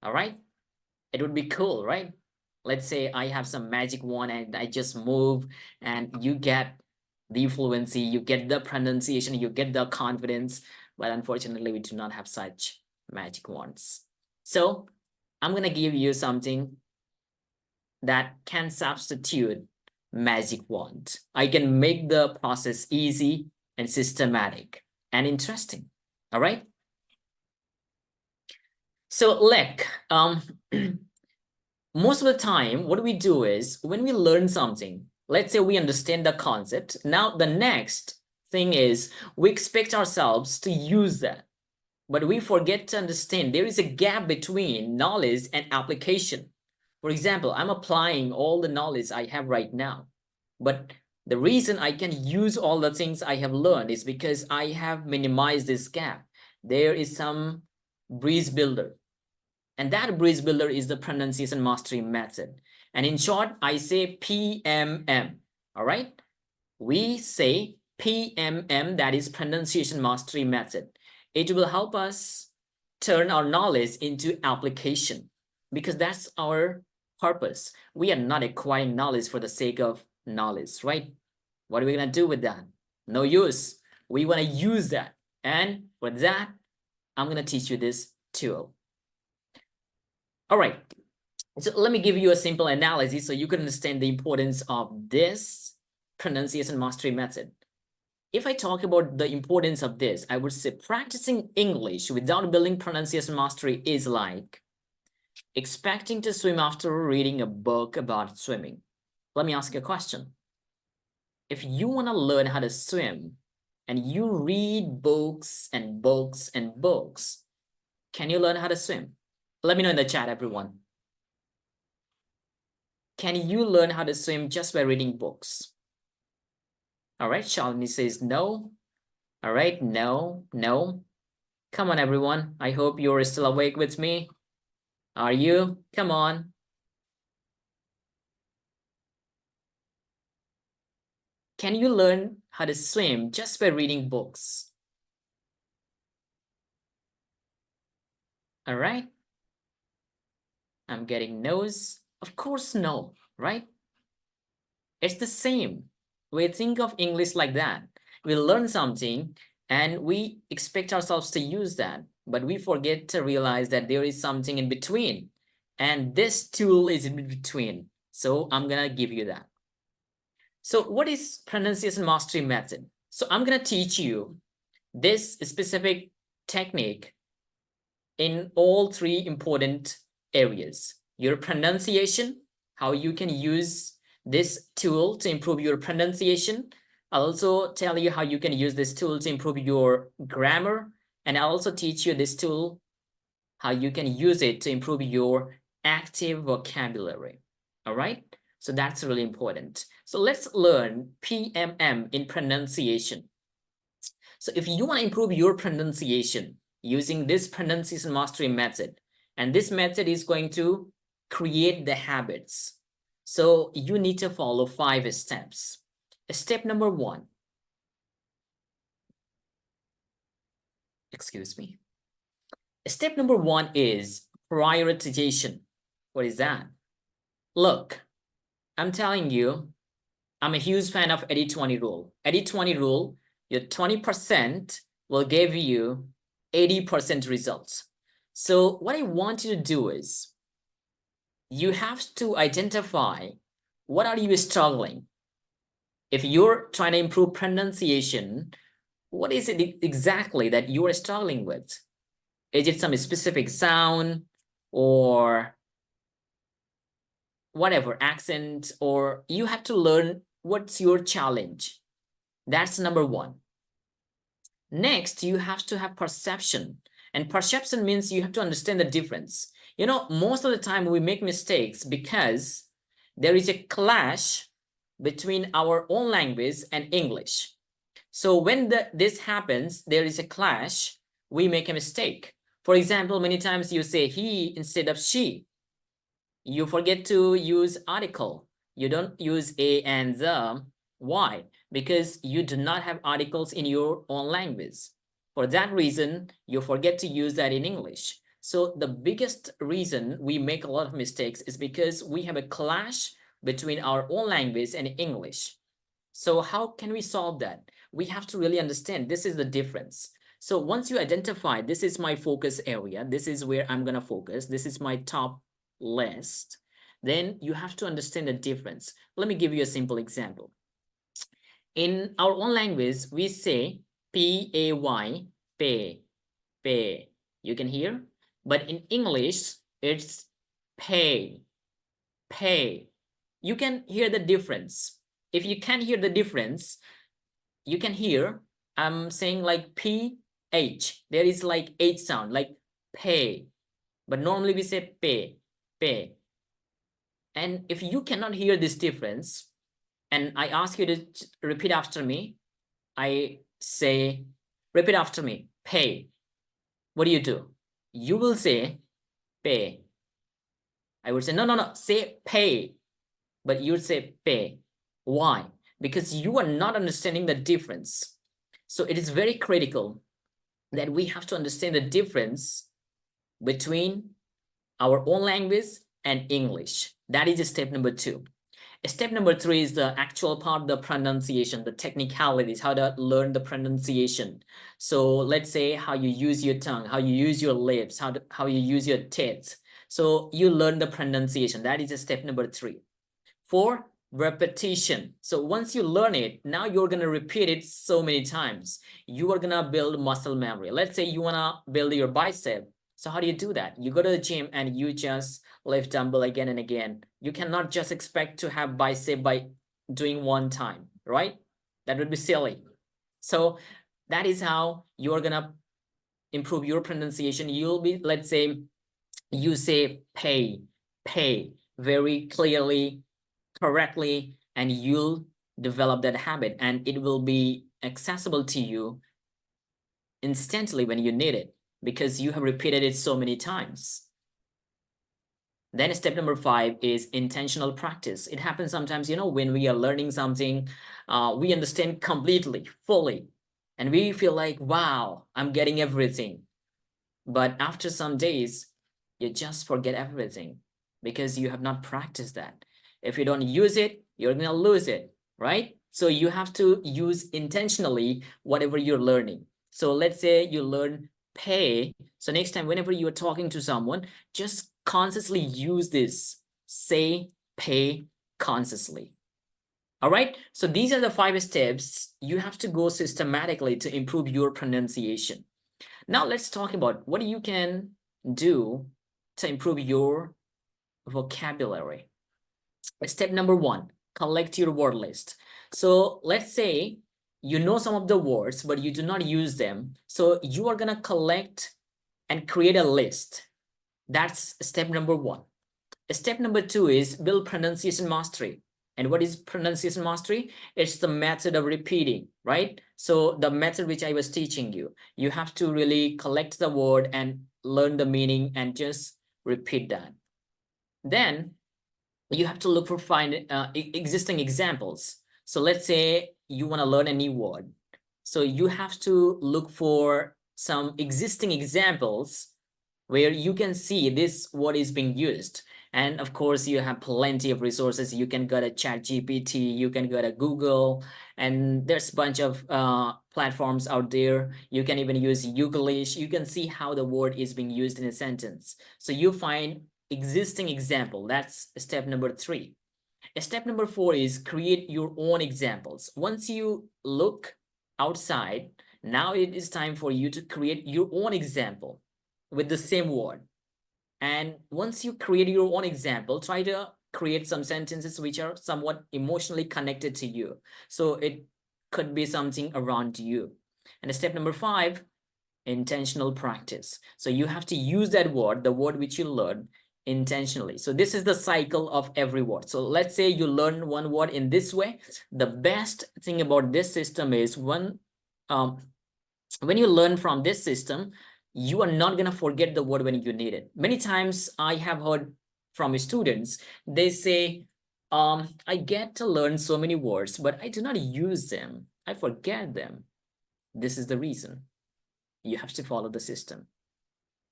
All right. It would be cool, right? Let's say I have some magic wand and I just move and you get the fluency, you get the pronunciation, you get the confidence. But unfortunately, we do not have such magic wands. So I'm going to give you something that can substitute magic wand. I can make the process easy and systematic and interesting. All right. So like most of the time, what we do is when we learn something, let's say we understand the concept. Now the next thing is we expect ourselves to use that, but we forget to understand there is a gap between knowledge and application. For example, I'm applying all the knowledge I have right now, but the reason I can use all the things I have learned is because I have minimized this gap. There is some breeze builder, and that bridge builder is the pronunciation mastery method. And in short, I say PMM. All right. We say PMM, that is pronunciation mastery method. It will help us turn our knowledge into application because that's our purpose. We are not acquiring knowledge for the sake of knowledge, right? What are we going to do with that? No use. We want to use that. And for that, I'm going to teach you this tool. All right, so let me give you a simple analysis so you can understand the importance of this pronunciation mastery method. If I talk about the importance of this, I would say practicing English without building pronunciation mastery is like expecting to swim after reading a book about swimming. Let me ask you a question. If you want to learn how to swim and you read books and books and books, can you learn how to swim? Let me know in the chat, everyone. Can you learn how to swim just by reading books? All right, Shalini says no. All right, no, no. Come on, everyone. I hope you're still awake with me. Are you? Come on. Can you learn how to swim just by reading books? All right. I'm getting no's. Of course, no, right? It's the same. We think of English like that. We learn something and we expect ourselves to use that, but we forget to realize that there is something in between. And this tool is in between. So I'm going to give you that. So what is pronunciation mastery method? So I'm going to teach you this specific technique in all three important areas. Your pronunciation, how you can use this tool to improve your pronunciation. I'll also tell you how you can use this tool to improve your grammar. And I'll also teach you this tool, how you can use it to improve your active vocabulary. All right. So that's really important. So let's learn PMM in pronunciation. So if you want to improve your pronunciation using this pronunciation mastery method, and this method is going to create the habits. So you need to follow 5 steps. Step number 1. Excuse me. Step number 1 is prioritization. What is that? Look, I'm telling you, I'm a huge fan of 80-20 rule. 80-20 rule, your 20% will give you 80% results. So what I want you to do is you have to identify what are you struggling. If you're trying to improve pronunciation, what is it exactly that you are struggling with? Is it some specific sound or whatever accent, or you have to learn what's your challenge? That's number 1. Next, you have to have perception. And perception means you have to understand the difference. You know, most of the time we make mistakes because there is a clash between our own language and English. So when this happens, there is a clash, we make a mistake. For example, many times you say he instead of she. You forget to use article. You don't use a and the. Why? Because you do not have articles in your own language. For that reason, you forget to use that in English. So the biggest reason we make a lot of mistakes is because we have a clash between our own language and English. So how can we solve that? We have to really understand this is the difference. So once you identify, this is my focus area, this is where I'm going to focus, this is my top list, then you have to understand the difference. Let me give you a simple example. In our own language, we say P-A-Y, pay, pay. You can hear? But in English, it's pay, pay. You can hear the difference. If you can hear the difference, you can hear I'm saying like PH. There is like H sound, like pay. But normally we say pay, pay. And if you cannot hear this difference, and I ask you to repeat after me, I say, repeat after me, pay. What do? You will say pay. I would say, no, say pay. But you would say pay. Why? Because you are not understanding the difference. So it is very critical that we have to understand the difference between our own language and English. That is step number 2. Step number 3 is the actual part, the pronunciation, the technicalities, how to learn the pronunciation. So let's say how you use your tongue, how you use your lips, how you use your teeth. So you learn the pronunciation. That is step number 3. 4, repetition. So once you learn it, now you're going to repeat it so many times. You are going to build muscle memory. Let's say you want to build your bicep. So how do you do that? You go to the gym and you just lift dumbbell again and again. You cannot just expect to have bicep by doing one time, right? That would be silly. So that is how you're going to improve your pronunciation. You'll be, let's say, you say pay, pay very clearly, correctly, and you'll develop that habit and it will be accessible to you instantly when you need it because you have repeated it so many times. Then step number 5 is intentional practice. It happens sometimes, when we are learning something, we understand completely, fully, and we feel like, wow, I'm getting everything. But after some days, you just forget everything because you have not practiced that. If you don't use it, you're going to lose it, right? So you have to use intentionally whatever you're learning. So let's say you learn pay. So next time, whenever you're talking to someone, just consciously use this. Say pay consciously. All right. So these are the 5 steps you have to go systematically to improve your pronunciation. Now let's talk about what you can do to improve your vocabulary. Step number 1, collect your word list. So let's say you know some of the words, but you do not use them. So you are going to collect and create a list. That's step number 1. Step number 2 is build pronunciation mastery. And what is pronunciation mastery? It's the method of repeating, right? So the method which I was teaching you, you have to really collect the word and learn the meaning and just repeat that. Then you have to look for existing examples. So let's say you want to learn a new word. So you have to look for some existing examples where you can see this word is being used. And of course, you have plenty of resources. You can go to ChatGPT, you can go to Google, and there's a bunch of platforms out there. You can even use Youglish. You can see how the word is being used in a sentence. So you find existing example. That's step number 3. Step number 4 is create your own examples. Once you look outside, now it is time for you to create your own example with the same word. And once you create your own example, try to create some sentences which are somewhat emotionally connected to you. So it could be something around you. And step number 5, intentional practice. So you have to use that word, the word which you learn, intentionally. So this is the cycle of every word. So let's say you learn one word in this way. The best thing about this system is when you learn from this system, you are not going to forget the word when you need it. Many times I have heard from students. They say, I get to learn so many words, but I do not use them. I forget them. This is the reason. You have to follow the system.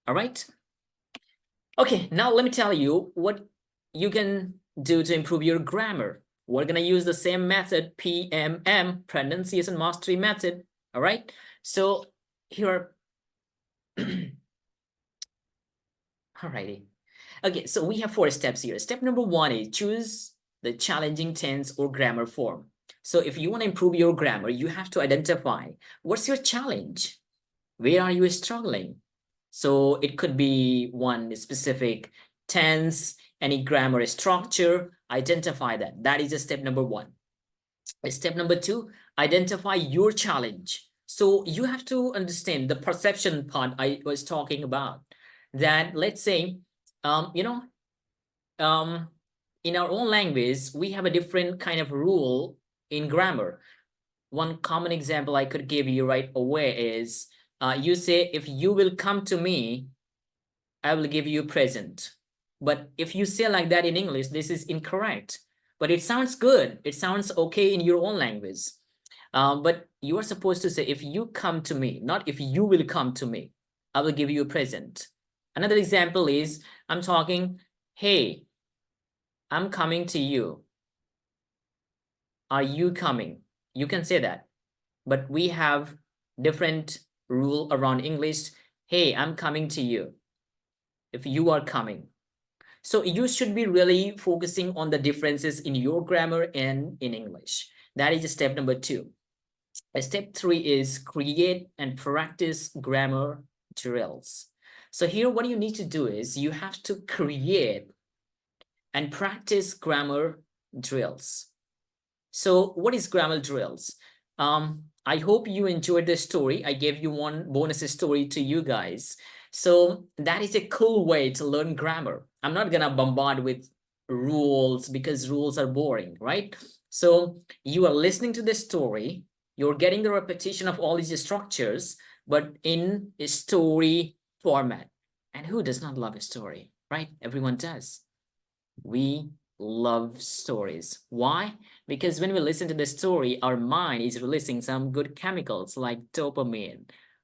All right. Okay, now let me tell you what you can do to improve your grammar. We're going to use the same method, PMM, pronunciation mastery method. All right. So here are alrighty. Okay, so we have 4 steps here. Step number 1 is choose the challenging tense or grammar form. So if you want to improve your grammar, you have to identify what's your challenge. Where are you struggling? So it could be one specific tense, any grammar structure, identify that. That is step number 1. Step number 2, identify your challenge. So you have to understand the perception part I was talking about. That let's say, you know, in our own language, we have a different kind of rule in grammar. One common example I could give you right away is, you say, if you will come to me, I will give you a present. But if you say like that in English, this is incorrect. But it sounds good. It sounds okay in your own language. But you are supposed to say, if you come to me, not if you will come to me, I will give you a present. Another example is, I'm talking, hey, I'm coming to you. Are you coming? You can say that. But we have different rule around English. Hey, I'm coming to you. If you are coming. So you should be really focusing on the differences in your grammar and in English. That is step number 2. Step 3 is create and practice grammar drills. So here what you need to do is you have to create and practice grammar drills. So what is grammar drills? I hope you enjoyed this story. I gave you one bonus story to you guys. So that is a cool way to learn grammar. I'm not gonna bombard with rules because rules are boring, right? So you are listening to the story, you're getting the repetition of all these structures, but in a story format. And who does not love a story, right? Everyone does. We love stories. Why? Because when we listen to the story, our mind is releasing some good chemicals like dopamine,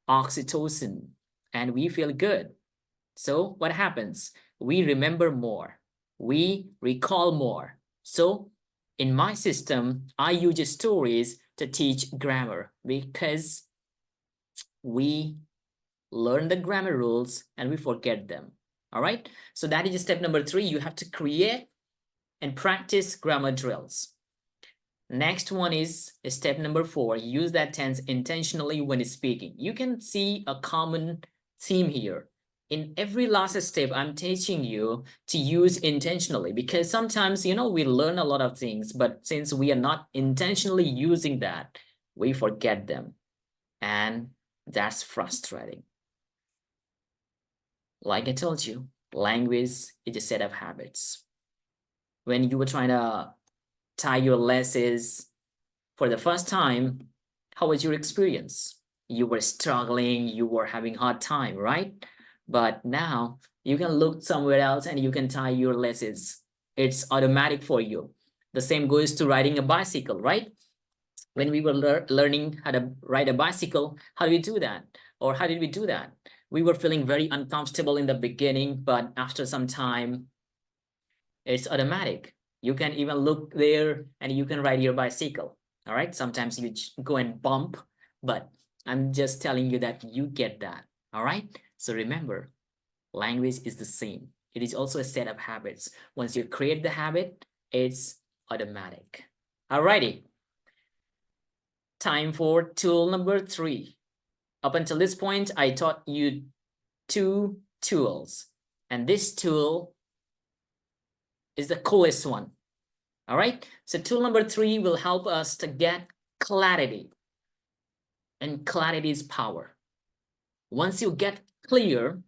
oxytocin, and we feel good. So what happens? We remember more. We recall more. So in my system, I use stories to teach grammar because we learn the grammar rules and we forget them. All right. So that is step number 3. You have to create and practice grammar drills. Next one is step number 4. Use that tense intentionally when speaking. You can see a common theme here. In every last step, I'm teaching you to use intentionally because sometimes, you know, we learn a lot of things, but since we are not intentionally using that, we forget them. And that's frustrating. Like I told you, language is a set of habits. When you were trying to tie your laces for the first time, how was your experience? You were struggling, you were having a hard time, right? But now you can look somewhere else and you can tie your laces. It's automatic for you. The same goes to riding a bicycle, right? When we were learning how to ride a bicycle, how do we do that? Or how did we do that? We were feeling very uncomfortable in the beginning, but after some time, it's automatic. You can even look there and you can ride your bicycle. All right. Sometimes you go and bump, but I'm just telling you that you get that. All right. So remember, language is the same. It is also a set of habits. Once you create the habit, it's automatic. All righty. Time for tool number 3. Up until this point, I taught you 2 tools, and this tool is the coolest one. All right. So tool number 3 will help us to get clarity. And clarity is power. Once you get clear,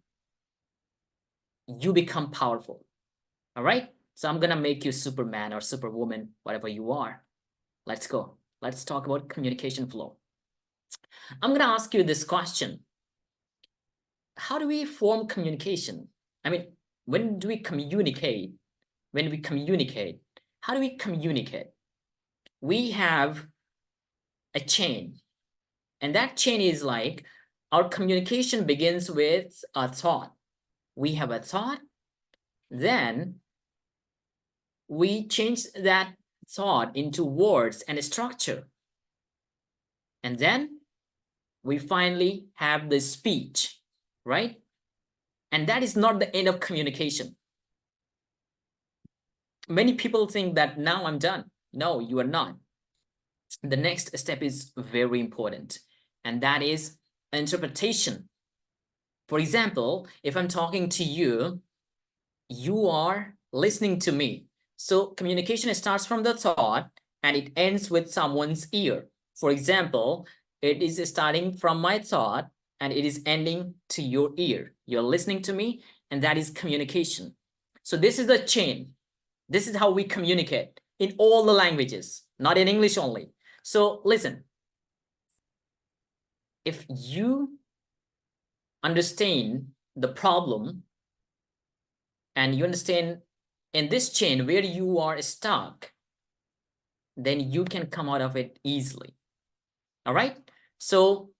you become powerful. All right. So I'm going to make you Superman or Superwoman, whatever you are. Let's go. Let's talk about communication flow. I'm going to ask you this question. How do we form communication? I mean, when do we communicate? When we communicate, how do we communicate? We have a chain, and that chain is like our communication begins with a thought. We have a thought, then we change that thought into words and a structure, and then we finally have the speech, right? And that is not the end of communication. Many people think that now I'm done. No, you are not. The next step is very important, and that is interpretation. For example, if I'm talking to you, you are listening to me. So communication starts from the thought and it ends with someone's ear. For example, it is starting from my thought and it is ending to your ear. You're listening to me, and that is communication. So this is the chain. This is how we communicate in all the languages, not in English only. So listen, if you understand the problem and you understand in this chain where you are stuck, then you can come out of it easily. All right. So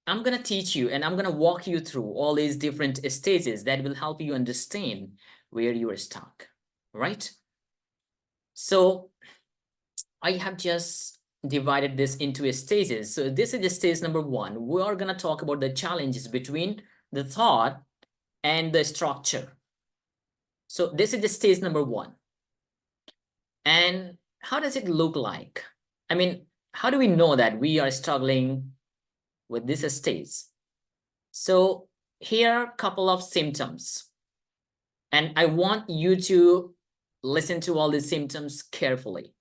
I'm going to teach you and I'm going to walk you through all these different stages that will help you understand where you are stuck. Right. So I have just divided this into stages. So this is the stage number one. We are going to talk about the challenges between the thought and the structure. So this is the stage number one. And how does it look like? I mean, how do we know that we are struggling with this stage? So here are a couple of symptoms. And I want you to listen to all these symptoms carefully.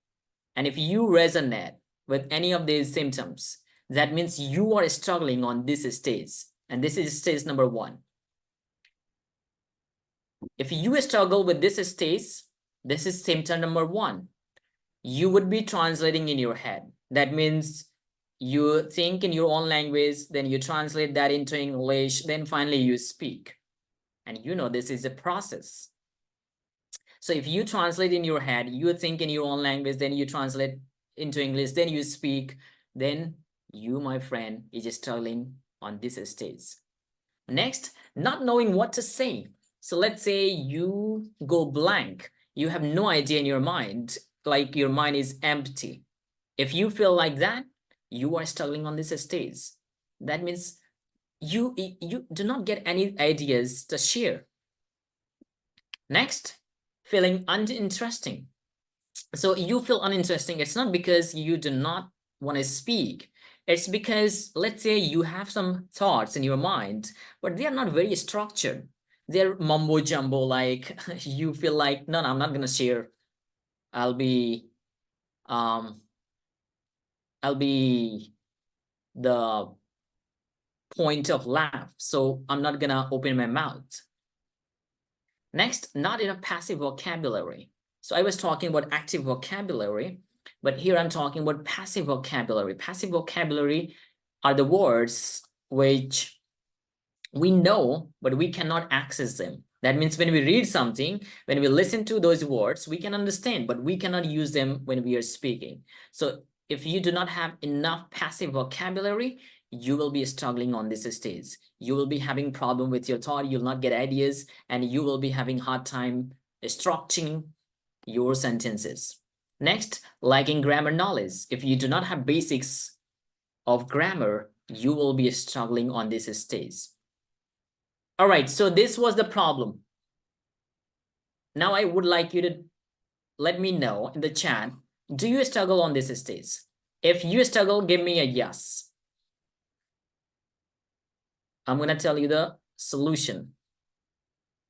And if you resonate with any of these symptoms, that means you are struggling on this stage. And this is stage number one. If you struggle with this stage, this is symptom number one. You would be translating in your head. That means you think in your own language, then you translate that into English, then finally you speak. And you know this is a process. So if you translate in your head, you think in your own language, then you translate into English, then you speak, then you, my friend, is struggling on this stage. Next, not knowing what to say. So let's say you go blank. You have no idea in your mind, like your mind is empty. If you feel like that, you are struggling on this stage. That means you do not get any ideas to share. Next, feeling uninteresting. So you feel uninteresting. It's not because you do not want to speak. It's because, let's say, you have some thoughts in your mind, but they are not very structured. They're mumbo jumbo, like you feel like, no, I'm not going to share. I'll be the point of laugh. So I'm not going to open my mouth. Next, not in a passive vocabulary. So I was talking about active vocabulary, but here I'm talking about passive vocabulary. Passive vocabulary are the words which we know, but we cannot access them. That means when we read something, when we listen to those words, we can understand, but we cannot use them when we are speaking. So if you do not have enough passive vocabulary, you will be struggling on this stage. You will be having problem with your thought. You'll not get ideas, and you will be having hard time structuring your sentences. Next, lacking grammar knowledge. If you do not have basics of grammar, you will be struggling on this stage. All right, so this was the problem. Now I would like you to let me know in the chat, do you struggle on this stage? If you struggle, give me a yes. I'm going to tell you the solution,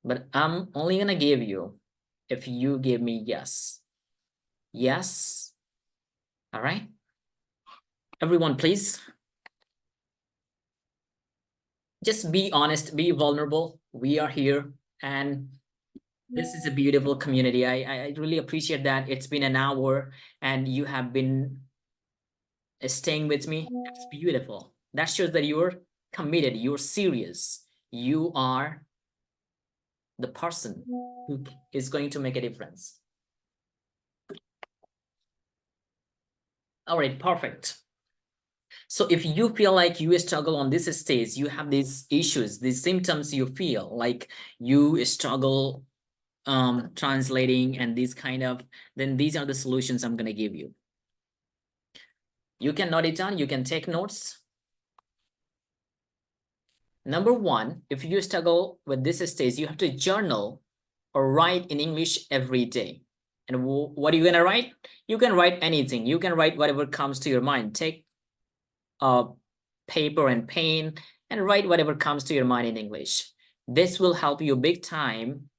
but I'm only going to give you if you give me yes. Yes. All right. Everyone, please. Just be honest, be vulnerable. We are here, and this is a beautiful community. I really appreciate that. It's been an hour and you have been staying with me. It's beautiful. That shows that you're committed, you're serious, you are the person who is going to make a difference. All right, perfect. So if you feel like you struggle on this stage, you have these issues, these symptoms, you feel like you struggle translating and these kind of, then these are the solutions I'm going to give you. You can note it down, you can take notes. Number one, if you struggle with this stage, you have to journal or write in English every day. And what are you going to write? You can write anything. You can write whatever comes to your mind. Take paper and pen and write whatever comes to your mind in English. This will help you big time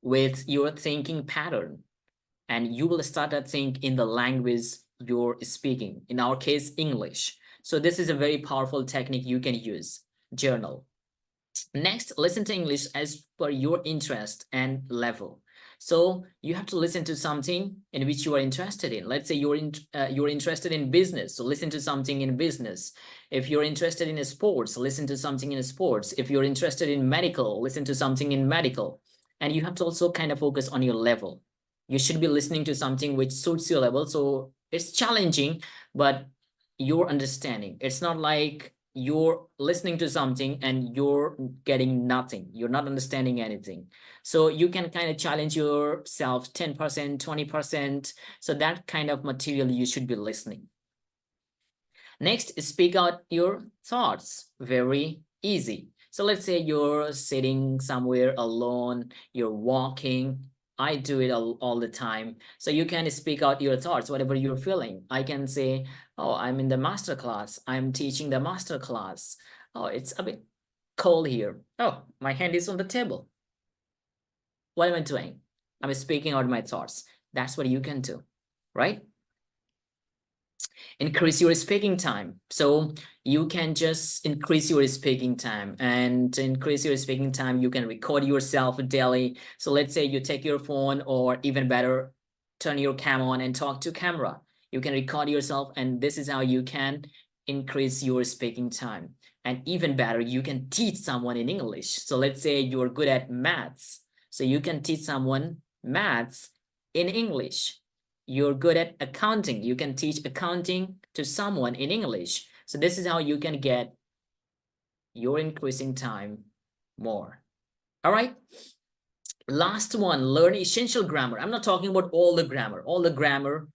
with your thinking pattern. And you will start to think in the language you're speaking. In our case, English. So this is a very powerful technique you can use. Journal. Next, listen to English as per your interest and level. So you have to listen to something in which you are interested in. Let's say you're interested in business, so listen to something in business. If you're interested in sports, listen to something in sports. If you're interested in medical, listen to something in medical. And you have to also kind of focus on your level. You should be listening to something which suits your level. So it's challenging, but you're understanding. It's not like you're listening to something and you're getting nothing. You're not understanding anything. So you can kind of challenge yourself 10%, 20%. So that kind of material you should be listening. Next, speak out your thoughts. Very easy. So let's say you're sitting somewhere alone, you're walking. I do it all the time. So you can speak out your thoughts, whatever you're feeling. I can say, oh, I'm in the master class. I'm teaching the master class. Oh, it's a bit cold here. Oh, my hand is on the table. What am I doing? I'm speaking out my thoughts. That's what you can do, right? Increase your speaking time. So you can just increase your speaking time, and to increase your speaking time, you can record yourself daily. So let's say you take your phone, or even better, turn your cam on and talk to camera. You can record yourself, and this is how you can increase your speaking time. And even better, you can teach someone in English. So let's say you're good at maths. So you can teach someone maths in English. You're good at accounting. You can teach accounting to someone in English. So this is how you can get your increasing time more. All right. Last one, learn essential grammar. I'm not talking about all the grammar. All the grammar,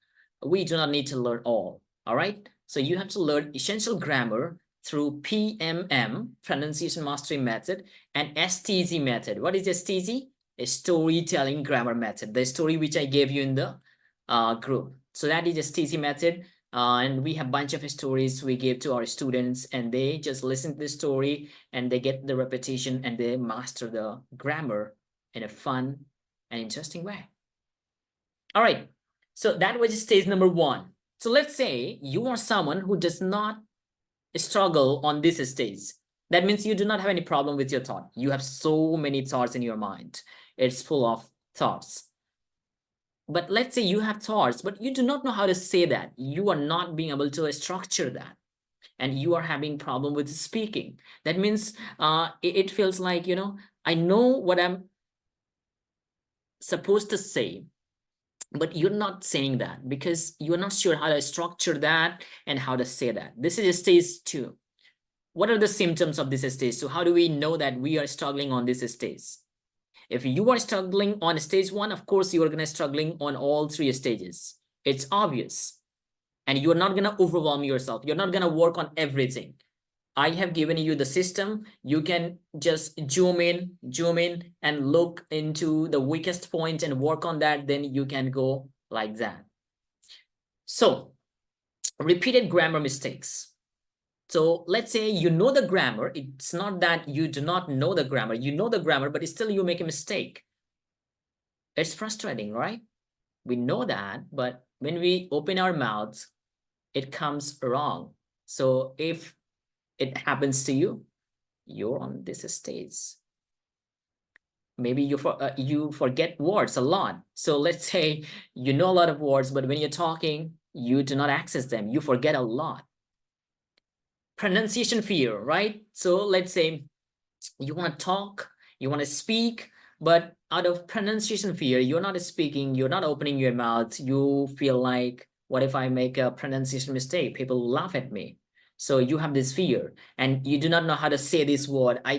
we do not need to learn all. All right. So you have to learn essential grammar through PMM, pronunciation mastery method, and STZ method. What is STZ? A storytelling grammar method. The story which I gave you in the group. So that is STZ method. And we have a bunch of stories we give to our students, and they just listen to the story and they get the repetition and they master the grammar in a fun and interesting way. All right. So that was stage number one. So let's say you are someone who does not struggle on this stage. That means you do not have any problem with your thought. You have so many thoughts in your mind. It's full of thoughts. But let's say you have thoughts, but you do not know how to say that. You are not being able to structure that. And you are having problem with speaking. That means it feels like, you know, I know what I'm supposed to say, but you're not saying that because you're not sure how to structure that and how to say that. This is stage two. What are the symptoms of this stage? So how do we know that we are struggling on this stage? If you are struggling on stage one, of course, you are going to struggling on all three stages. It's obvious. And you're not going to overwhelm yourself. You're not going to work on everything. I have given you the system. You can just zoom in and look into the weakest point and work on that. Then you can go like that. So repeated grammar mistakes. So let's say you know the grammar. It's not that you do not know the grammar. You know the grammar, but still you make a mistake. It's frustrating, right? We know that, but when we open our mouths, it comes wrong. So if it happens to you, you're on this stage. Maybe you forget words a lot. So let's say you know a lot of words, but when you're talking, you do not access them. You forget a lot. Pronunciation fear, right? So let's say you want to talk, you want to speak, But out of pronunciation fear, you're not speaking, you're not opening your mouth. You feel like, what if I make a pronunciation mistake? People will laugh at me. So you have this fear and you do not know how to say this word. I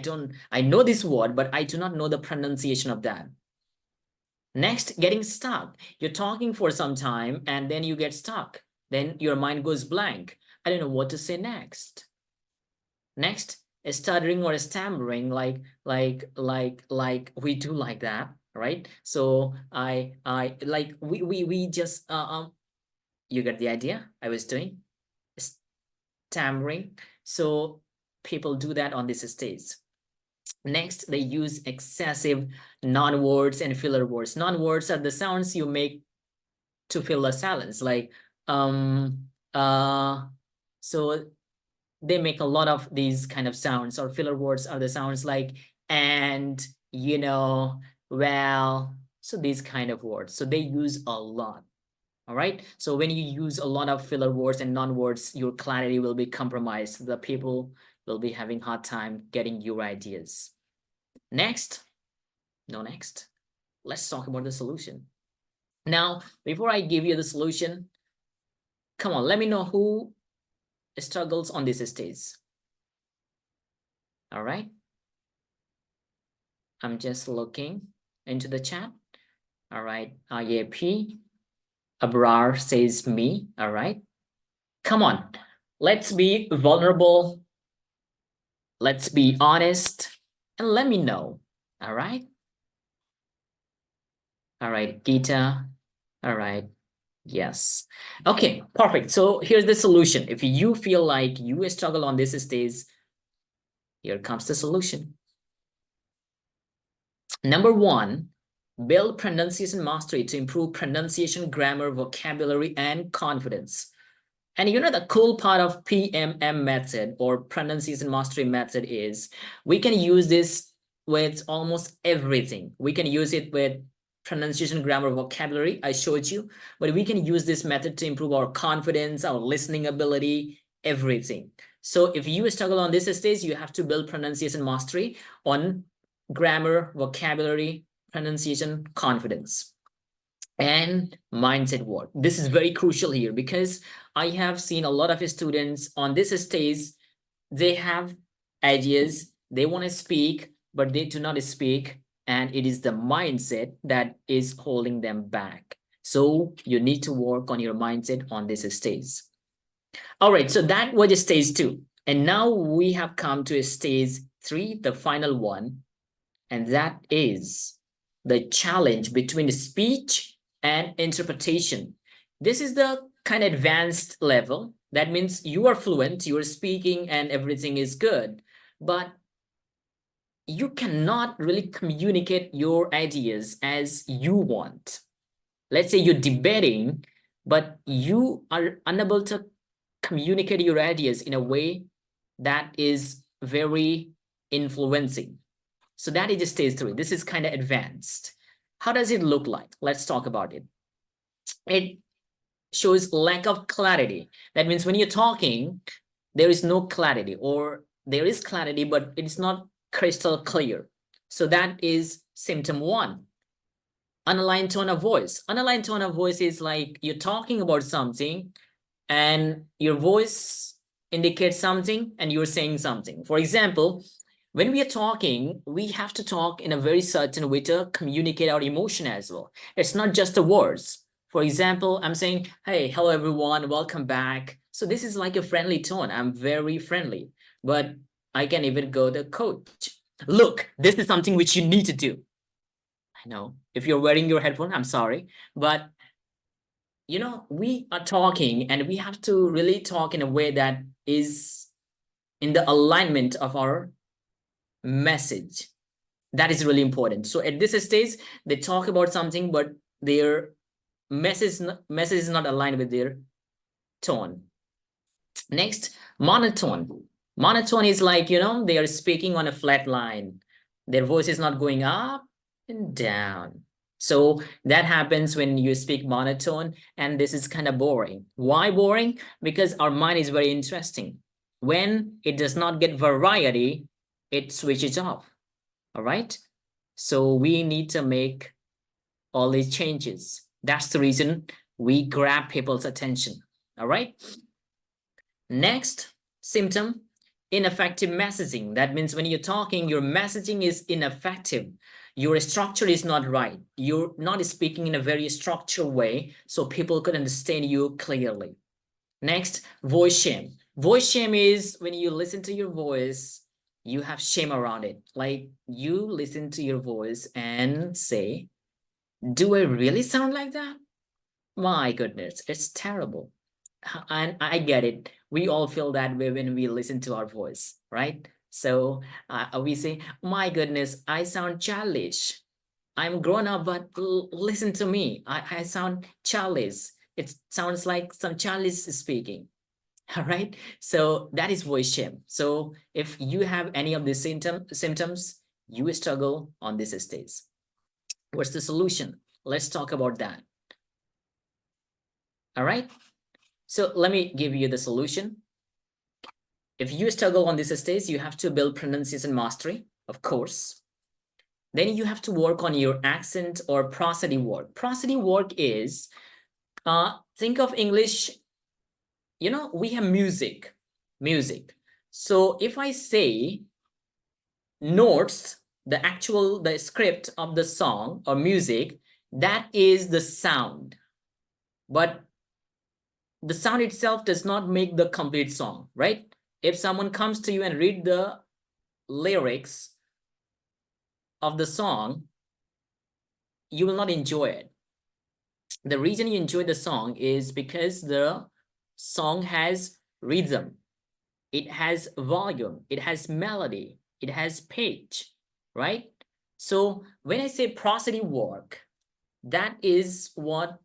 know this word, but I do not know the pronunciation of that. Next, getting stuck. You're talking for some time and then you get stuck. Then your mind goes blank. I don't know what to say next. Next, stuttering or stammering, like we do like that, right? So I like we just you get the idea. I was doing stammering. So people do that on this stage. Next, they use excessive non-words and filler words. Non-words are the sounds you make to fill a silence, like so they make a lot of these kind of sounds, or filler words are the sounds like and, well, so these kind of words. So they use a lot. All right. So when you use a lot of filler words and non-words, your clarity will be compromised. The people will be having hard time getting your ideas. Next, next, let's talk about the solution. Now, before I give you the solution, come on, let me know who struggles on this stage. All right. I'm just looking into the chat. All right. IAP. Abrar says me. All right. Come on. Let's be vulnerable. Let's be honest. And let me know. All right. All right. Gita. All right. Yes. Okay. Perfect. So here's the solution. If you feel like you struggle on this stage, here comes the solution. Number one, build pronunciation mastery to improve pronunciation, grammar, vocabulary, and confidence. And the cool part of PMM method, or pronunciation mastery method, is we can use this with almost everything. We can use it with pronunciation, grammar, vocabulary, I showed you, but we can use this method to improve our confidence, our listening ability, everything. So if you struggle on this stage, you have to build pronunciation mastery on grammar, vocabulary, pronunciation, confidence, and mindset work. This is very crucial here because I have seen a lot of students on this stage. They have ideas, they want to speak, but they do not speak, and it is the mindset that is holding them back. So you need to work on your mindset on this stage. All right, so that was stage 2. And now we have come to stage 3, the final one, and that is the challenge between speech and interpretation. This is the kind of advanced level. That means you are fluent, you are speaking, and everything is good, but you cannot really communicate your ideas as you want. Let's say you're debating, but you are unable to communicate your ideas in a way that is very influencing. So that is stage 3. This is kind of advanced. How does it look like? Let's talk about it. It shows lack of clarity. That means when you're talking, there is no clarity, or there is clarity, but it's not crystal clear. So that is symptom 1. Unaligned tone of voice. Unaligned tone of voice is like you're talking about something and your voice indicates something and you're saying something. For example, when we are talking, we have to talk in a very certain way to communicate our emotion as well. It's not just the words. For example, I'm saying, hey, hello, everyone, welcome back. So this is like a friendly tone. I'm very friendly, but I can even go to coach. Look, this is something which you need to do. I know if you're wearing your headphone, I'm sorry, but we are talking and we have to really talk in a way that is in the alignment of our message. That is really important. So at this stage, they talk about something, but their message is not aligned with their tone. Next, monotone. Monotone is like, they are speaking on a flat line. Their voice is not going up and down. So that happens when you speak monotone, and this is kind of boring. Why boring? Because our mind is very interesting. When it does not get variety, it switches off. All right. So we need to make all these changes. That's the reason we grab people's attention. All right. Next symptom, ineffective messaging. That means when you're talking, your messaging is ineffective. Your structure is not right. You're not speaking in a very structured way so people could understand you clearly. Next, voice shame. Voice shame is when you listen to your voice, you have shame around it. Like you listen to your voice and say, do I really sound like that? My goodness, it's terrible. And I get it. We all feel that way when we listen to our voice, right? So we say, my goodness, I sound childish. I'm grown up, but listen to me. I sound childish. It sounds like some child is speaking. All right. So that is voice shame. So if you have any of these symptoms, you struggle on this stage. What's the solution? Let's talk about that. All right. So let me give you the solution. If you struggle on this stage, you have to build pronunciation mastery, of course. Then you have to work on your accent or prosody work. Prosody work is, think of English, you know, we have music. So if I say notes, the script of the song or music, that is the sound. But the sound itself does not make the complete song, right? If someone comes to you and read the lyrics of the song, you will not enjoy it. The reason you enjoy the song is because the song has rhythm, it has volume, it has melody, it has pitch, right? So when I say prosody work, that is what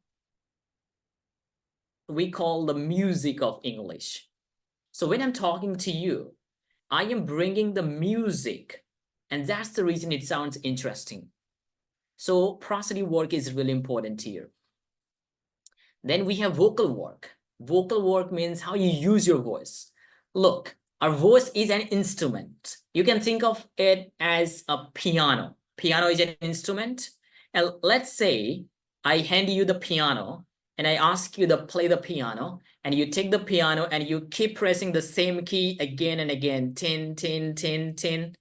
we call the music of English. So when I'm talking to you, I am bringing the music, and that's the reason it sounds interesting. So prosody work is really important here. Then we have vocal work. Vocal work means how you use your voice. Look, our voice is an instrument. You can think of it as a piano. Piano is an instrument. And let's say I hand you the piano and I ask you to play the piano, and you take the piano and you keep pressing the same key again and again, tin, tin, tin, tin.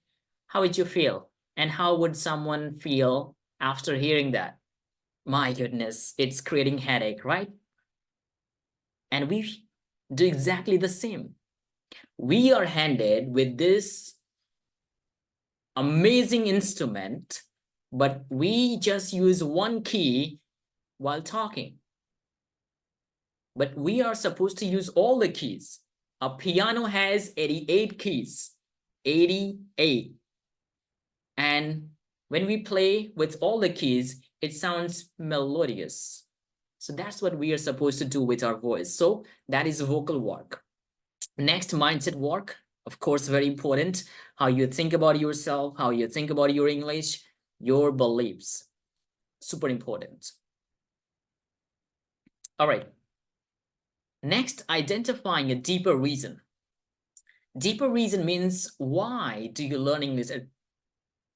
How would you feel? And how would someone feel after hearing that? My goodness, it's creating headache, right? And we do exactly the same. We are handed with this amazing instrument, but we just use one key while talking. But we are supposed to use all the keys. A piano has 88 keys, 88. And when we play with all the keys, it sounds melodious. So that's what we are supposed to do with our voice. So that is vocal work. Next, mindset work, of course, very important. How you think about yourself, how you think about your English, your beliefs. Super important. All right. Next, identifying a deeper reason. Deeper reason means, why do you learn English at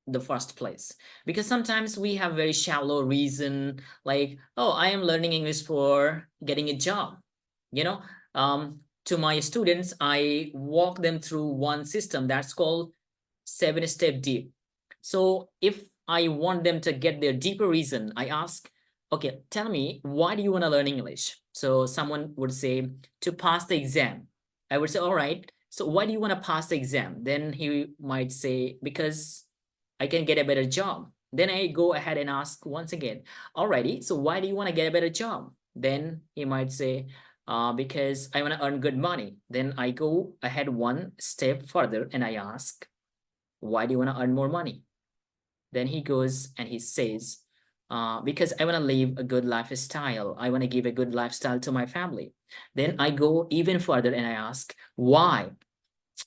the first place? Because sometimes we have very shallow reason, like, oh, I am learning English for getting a job. You know, to my students, I walk them through one system that's called 7-step deep. So if I want them to get their deeper reason, I ask, okay, tell me, why do you want to learn English? So someone would say, to pass the exam. I would say, all right, so why do you want to pass the exam? Then he might say, because I can get a better job. Then I go ahead and ask once again, alrighty, so why do you want to get a better job? Then he might say, because I want to earn good money. Then I go ahead one step further and I ask, why do you want to earn more money? Then he goes and he says, because I want to live a good lifestyle. I want to give a good lifestyle to my family. Then I go even further and I ask, why?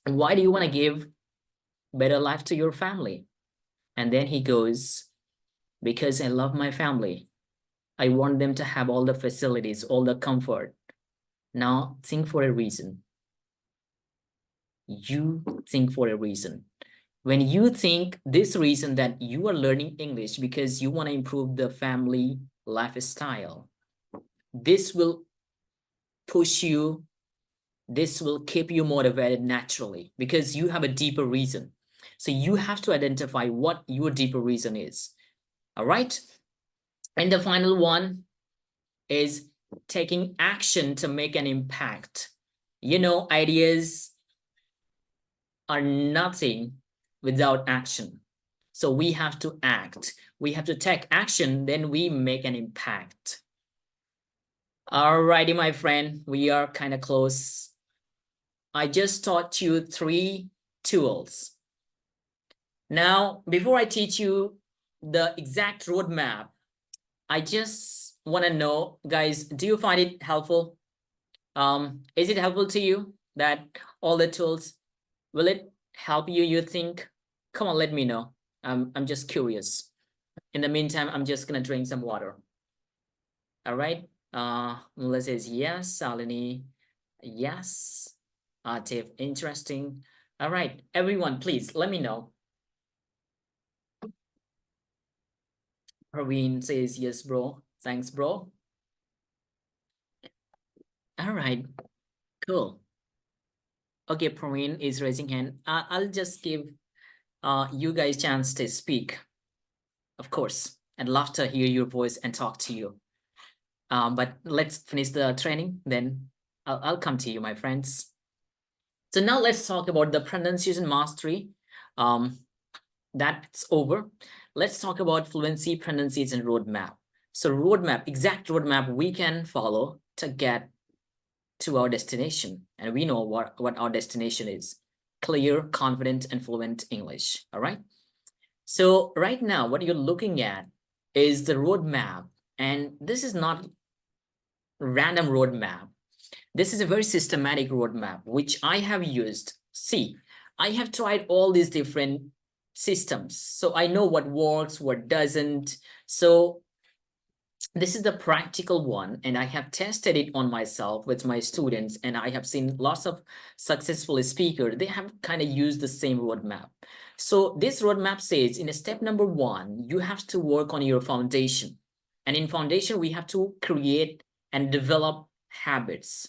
Why do you want to give better life to your family? And then he goes, because I love my family. I want them to have all the facilities, all the comfort. Now think for a reason. You think for a reason. When you think this reason that you are learning English because you want to improve the family lifestyle, this will push you, this will keep you motivated naturally because you have a deeper reason. So you have to identify what your deeper reason is. All right. And the final one is taking action to make an impact. You know, ideas are nothing without action. So we have to act. We have to take action, then we make an impact. Alrighty, my friend, we are kind of close. I just taught you 3 tools. Now, before I teach you the exact roadmap, I just want to know, guys, do you find it helpful? Is it helpful to you that all the tools, will it help you, you think? Come on, let me know. I'm just curious. In the meantime, I'm just gonna drink some water. All right. Melissa says yes. Salini, yes. Atif, interesting. All right, everyone, please let me know. Praveen says yes, bro. Thanks, bro. All right, cool. Okay, Praveen is raising hand. I'll just give you guys chance to speak, of course. I'd love to hear your voice and talk to you. But let's finish the training, then I'll come to you, my friends. So now let's talk about the pronunciation mastery. That's over. Let's talk about fluency, pronunciation roadmap. So roadmap, exact roadmap we can follow to get to our destination. And we know what our destination is. Clear, confident, and fluent English. All right. So right now, what you're looking at is the roadmap. And this is not random roadmap. This is a very systematic roadmap, which I have used. See, I have tried all these different systems. So I know what works, what doesn't. So this is the practical one, and I have tested it on myself with my students, and I have seen lots of successful speakers. They have kind of used the same roadmap. So this roadmap says in step number 1, you have to work on your foundation. And in foundation, we have to create and develop habits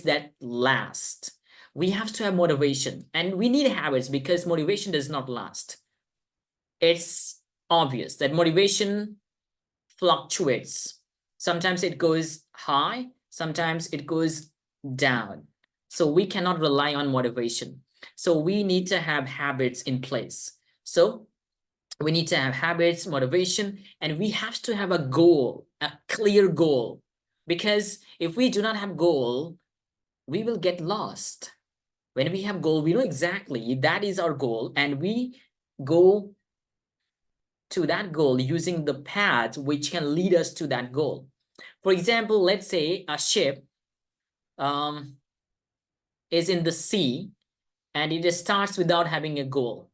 that last. We have to have motivation, and we need habits because motivation does not last. It's obvious that motivation fluctuates. Sometimes it goes high, sometimes it goes down. So we cannot rely on motivation. So we need to have habits in place. So we need to have habits, motivation, and we have to have a goal, a clear goal. Because if we do not have goal, we will get lost. When we have goal, we know exactly that is our goal, and we go to that goal using the path which can lead us to that goal. For example, let's say a ship is in the sea and it starts without having a goal.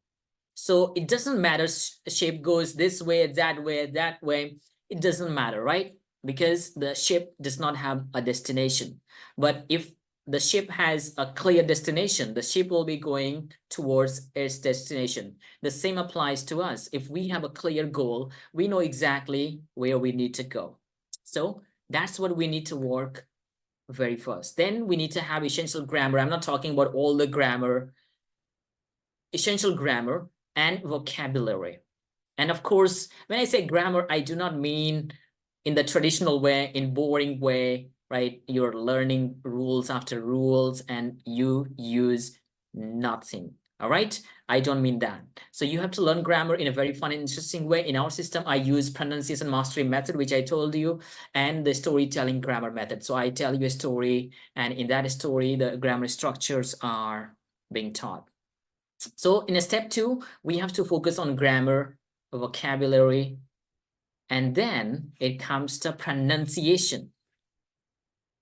So it doesn't matter, ship goes this way, that way, that way. It doesn't matter, right? Because the ship does not have a destination. But if the ship has a clear destination, the ship will be going towards its destination. The same applies to us. If we have a clear goal, we know exactly where we need to go. So that's what we need to work very first. Then we need to have essential grammar. I'm not talking about all the grammar, essential grammar and vocabulary. And of course, when I say grammar, I do not mean in the traditional way, in boring way, right? You're learning rules after rules and you use nothing. All right. I don't mean that. So you have to learn grammar in a very fun and interesting way. In our system, I use pronunciation mastery method, which I told you, and the storytelling grammar method. So I tell you a story, and in that story, the grammar structures are being taught. So in step 2, we have to focus on grammar, vocabulary, and then it comes to pronunciation.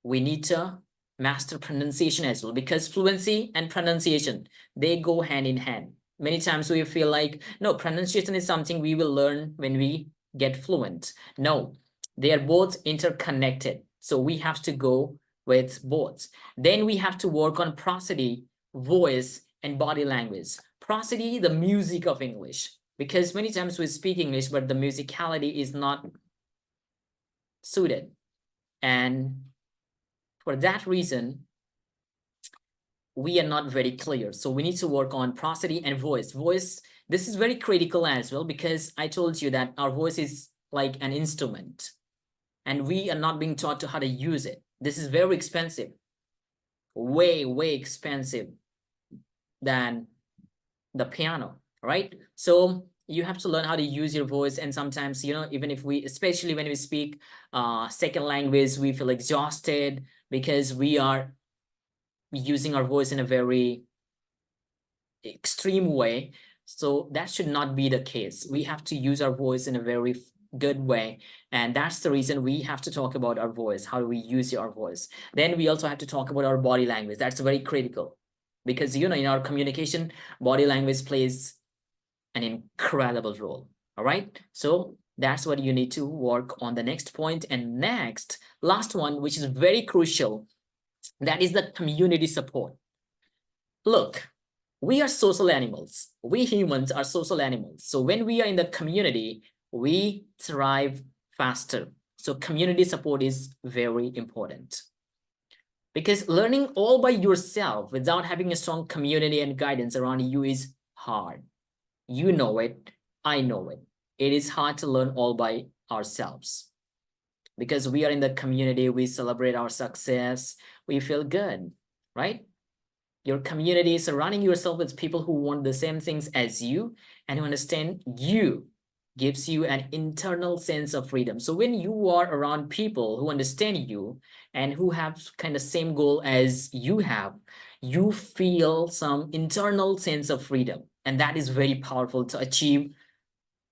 We need to master pronunciation as well, because fluency and pronunciation, they go hand in hand. Many times we feel like, no, pronunciation is something we will learn when we get fluent. No, they are both interconnected. So we have to go with both. Then we have to work on prosody, voice, and body language. prosody, the music of English. Because many times we speak English, but the musicality is not suited. And for that reason, we are not very clear. So we need to work on prosody and voice. Voice, this is very critical as well, because I told you that our voice is like an instrument and we are not being taught to how to use it. This is very expensive, way, way expensive than the piano, right? So you have to learn how to use your voice. And sometimes, you know, even if we, especially when we speak second language, we feel exhausted because we are using our voice in a very extreme way. So that should not be the case. We have to use our voice in a very good way. And that's the reason we have to talk about our voice. How do we use our voice? Then we also have to talk about our body language. That's very critical because, you know, in our communication, body language plays an incredible role. All right. So that's what you need to work on the next point. And next, last one, which is very crucial, that is the community support. Look, we are social animals. We humans are social animals. So when we are in the community, we thrive faster. So community support is very important. Because learning all by yourself without having a strong community and guidance around you is hard. You know it. I know it. It is hard to learn all by ourselves. Because we are in the community, we celebrate our success, we feel good, right? Your community, surrounding yourself with people who want the same things as you and who understand you, gives you an internal sense of freedom. So when you are around people who understand you and who have kind of same goal as you have, you feel some internal sense of freedom. And that is very powerful to achieve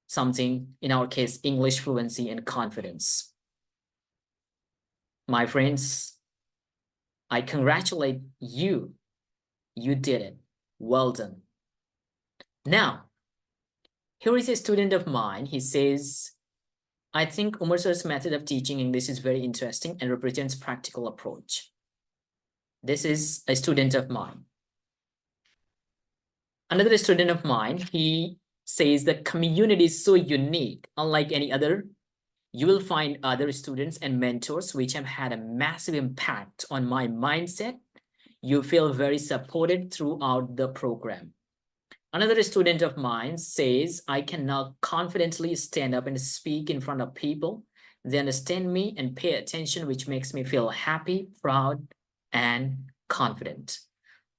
something, in our case, English fluency and confidence. My friends, I congratulate you. You did it. Well done. Now, here is a student of mine. He says, I think Umar sir's method of teaching English is very interesting and represents practical approach. This is a student of mine. Another student of mine, he says the community is so unique, unlike any other. You will find other students and mentors which have had a massive impact on my mindset. You feel very supported throughout the program. Another student of mine says, I can now confidently stand up and speak in front of people. They understand me and pay attention, which makes me feel happy, proud, and confident.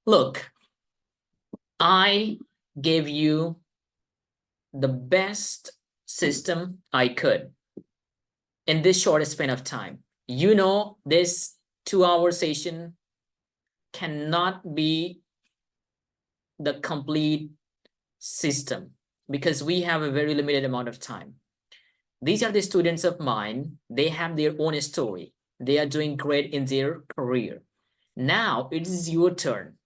Look, I gave you the best system I could in this short span of time. You know, this 2-hour session cannot be the complete system because we have a very limited amount of time. These are the students of mine. They have their own story. They are doing great in their career. Now it is your turn.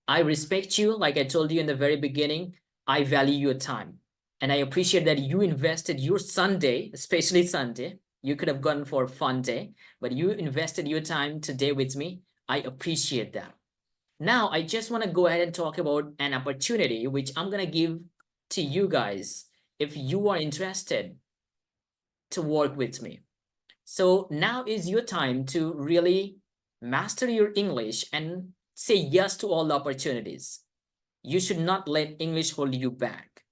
I respect you. Like I told you in the very beginning, I value your time. And I appreciate that you invested your Sunday, especially Sunday. You could have gone for a fun day, but you invested your time today with me. I appreciate that. Now, I just want to go ahead and talk about an opportunity which I'm going to give to you guys if you are interested to work with me. So now is your time to really master your English and say yes to all the opportunities. You should not let English hold you back.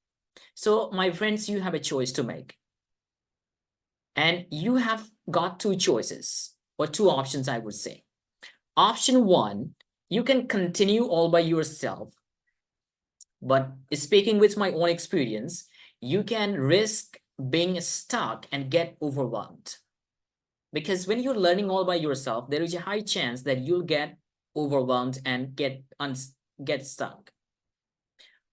So my friends, you have a choice to make. And you have got two choices or two options, I would say. Option one, you can continue all by yourself. But speaking with my own experience, you can risk being stuck and get overwhelmed. Because when you're learning all by yourself, there is a high chance that you'll get overwhelmed and get stuck.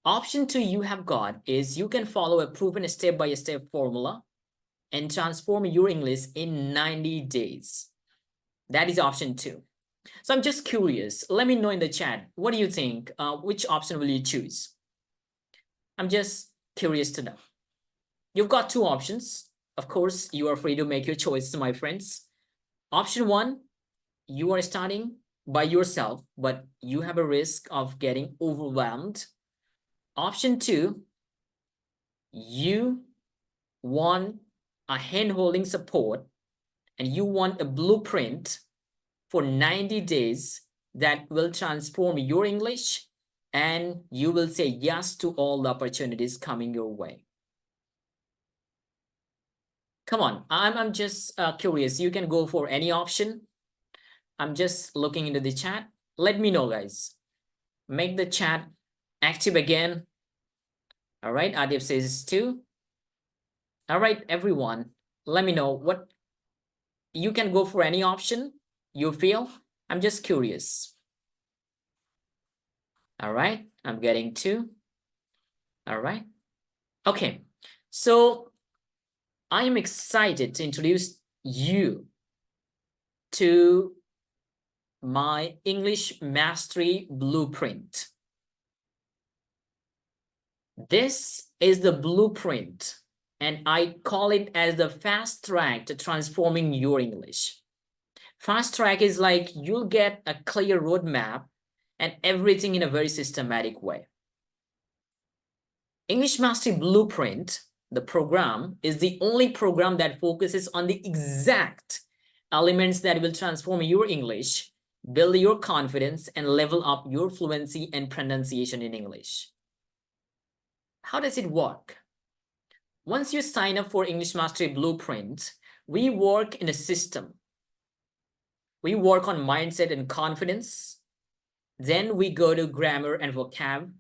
Option two you have got is you can follow a proven step-by-step formula and transform your English in 90 days. That is option two. So I'm just curious. Let me know in the chat. What do you think? Which option will you choose? I'm just curious to know. You've got two options. Of course, you are free to make your choices, my friends. Option one, you are starting by yourself, but you have a risk of getting overwhelmed. Option 2, you want a hand-holding support and you want a blueprint for 90 days that will transform your English, and you will say yes to all the opportunities coming your way. Come on, I'm just curious. You can go for any option. I'm just looking into the chat. Let me know, guys. Make the chat active again. All right, Adib says 2. All right, everyone, let me know what you can go for any option you feel. I'm just curious. All right, I'm getting 2. All right. Okay, so I am excited to introduce you to my English Mastery Blueprint. This is the blueprint, and I call it as the fast track to transforming your English. Fast track is like you'll get a clear roadmap and everything in a very systematic way. English Mastery Blueprint, the program, is the only program that focuses on the exact elements that will transform your English, build your confidence, and level up your fluency and pronunciation in English. How does it work? Once you sign up for English Mastery Blueprint, we work in a system. We work on mindset and confidence. Then we go to grammar and vocab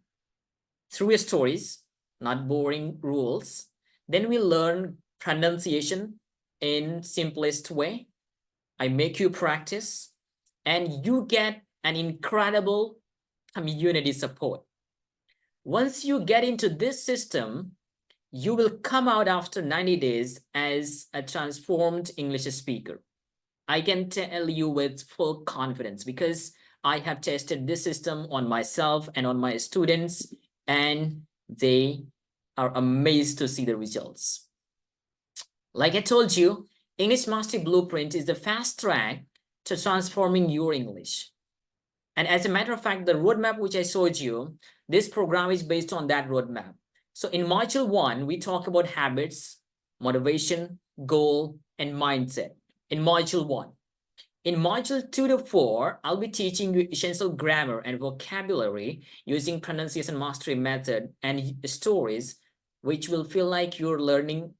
through stories, not boring rules. Then we learn pronunciation in simplest way. I make you practice, and you get an incredible community support. Once you get into this system, you will come out after 90 days as a transformed English speaker. I can tell you with full confidence because I have tested this system on myself and on my students, and they are amazed to see the results. Like I told you, English Mastery Blueprint is the fast track to transforming your English. And as a matter of fact, the roadmap which I showed you, this program is based on that roadmap. So in module 1, we talk about habits, motivation, goal, and mindset in module 1. In module 2 to 4, I'll be teaching you essential grammar and vocabulary using pronunciation mastery method and stories, which will feel like you're learning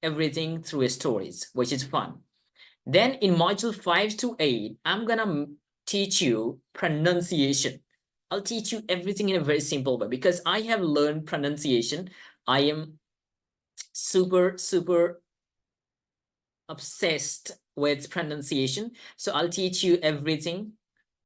everything through stories, which is fun. Then in module 5 to 8, I'm gonna teach you pronunciation. I'll teach you everything in a very simple way because I have learned pronunciation. I am super obsessed with pronunciation. So I'll teach you everything,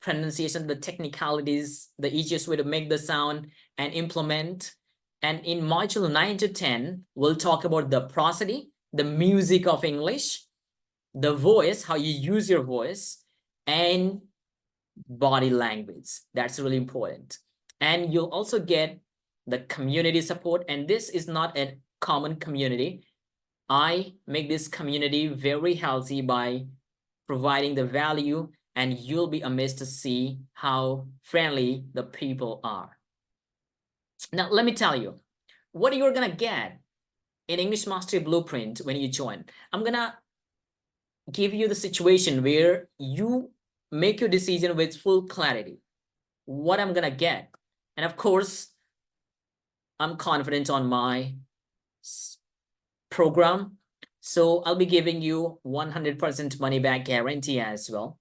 pronunciation, the technicalities, the easiest way to make the sound and implement. And in module 9 to 10, we'll talk about the prosody, the music of English, the voice, how you use your voice, and body language. That's really important. And you'll also get the community support. And this is not a common community. I make this community very healthy by providing the value, and you'll be amazed to see how friendly the people are. Now, let me tell you what you're gonna get in English Mastery Blueprint when you join. I'm gonna give you the situation where you make your decision with full clarity, what I'm gonna get. And of course, I'm confident on my program. So I'll be giving you 100% money back guarantee as well.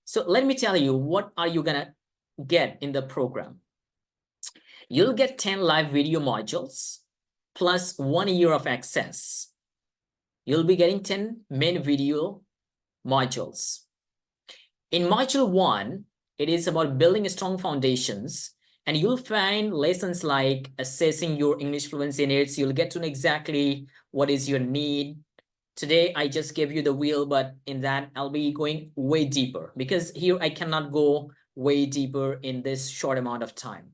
So let me tell you, what are you gonna get in the program? You'll get 10 live video modules plus 1 year of access. You'll be getting 10 main video modules. In module 1, it is about building strong foundations, and you'll find lessons like assessing your English fluency needs. You'll get to know exactly what is your need. Today, I just gave you the wheel, but in that, I'll be going way deeper because here I cannot go way deeper in this short amount of time.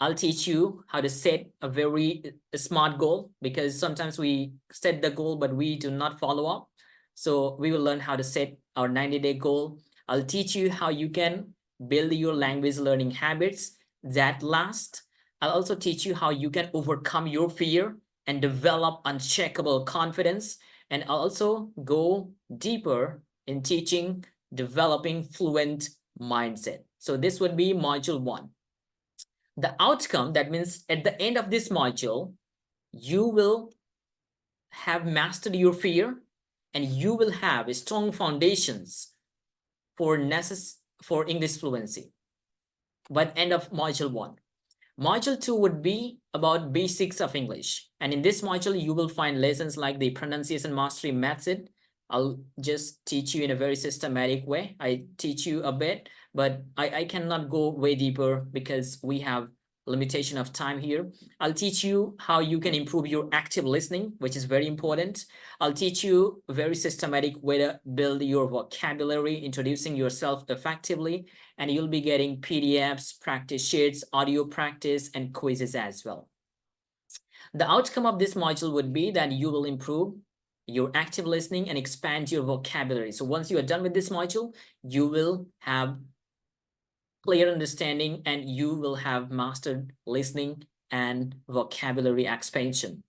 I'll teach you how to set a very smart goal because sometimes we set the goal, but we do not follow up. So we will learn how to set our 90-day goal. I'll teach you how you can build your language learning habits that last. I'll also teach you how you can overcome your fear and develop unshakable confidence. And I'll also go deeper in teaching developing fluent mindset. So this would be module 1. The outcome, that means at the end of this module, you will have mastered your fear and you will have strong foundations for English fluency by the end of module 1. Module 2 would be about basics of English. And in this module, you will find lessons like the pronunciation mastery method. I'll just teach you in a very systematic way. I teach you a bit, but I cannot go way deeper because we have limitation of time here. I'll teach you how you can improve your active listening, which is very important. I'll teach you a very systematic way to build your vocabulary, introducing yourself effectively, and you'll be getting PDFs, practice sheets, audio practice, and quizzes as well. The outcome of this module would be that you will improve your active listening and expand your vocabulary. So once you are done with this module, you will have clear understanding and you will have mastered listening and vocabulary expansion.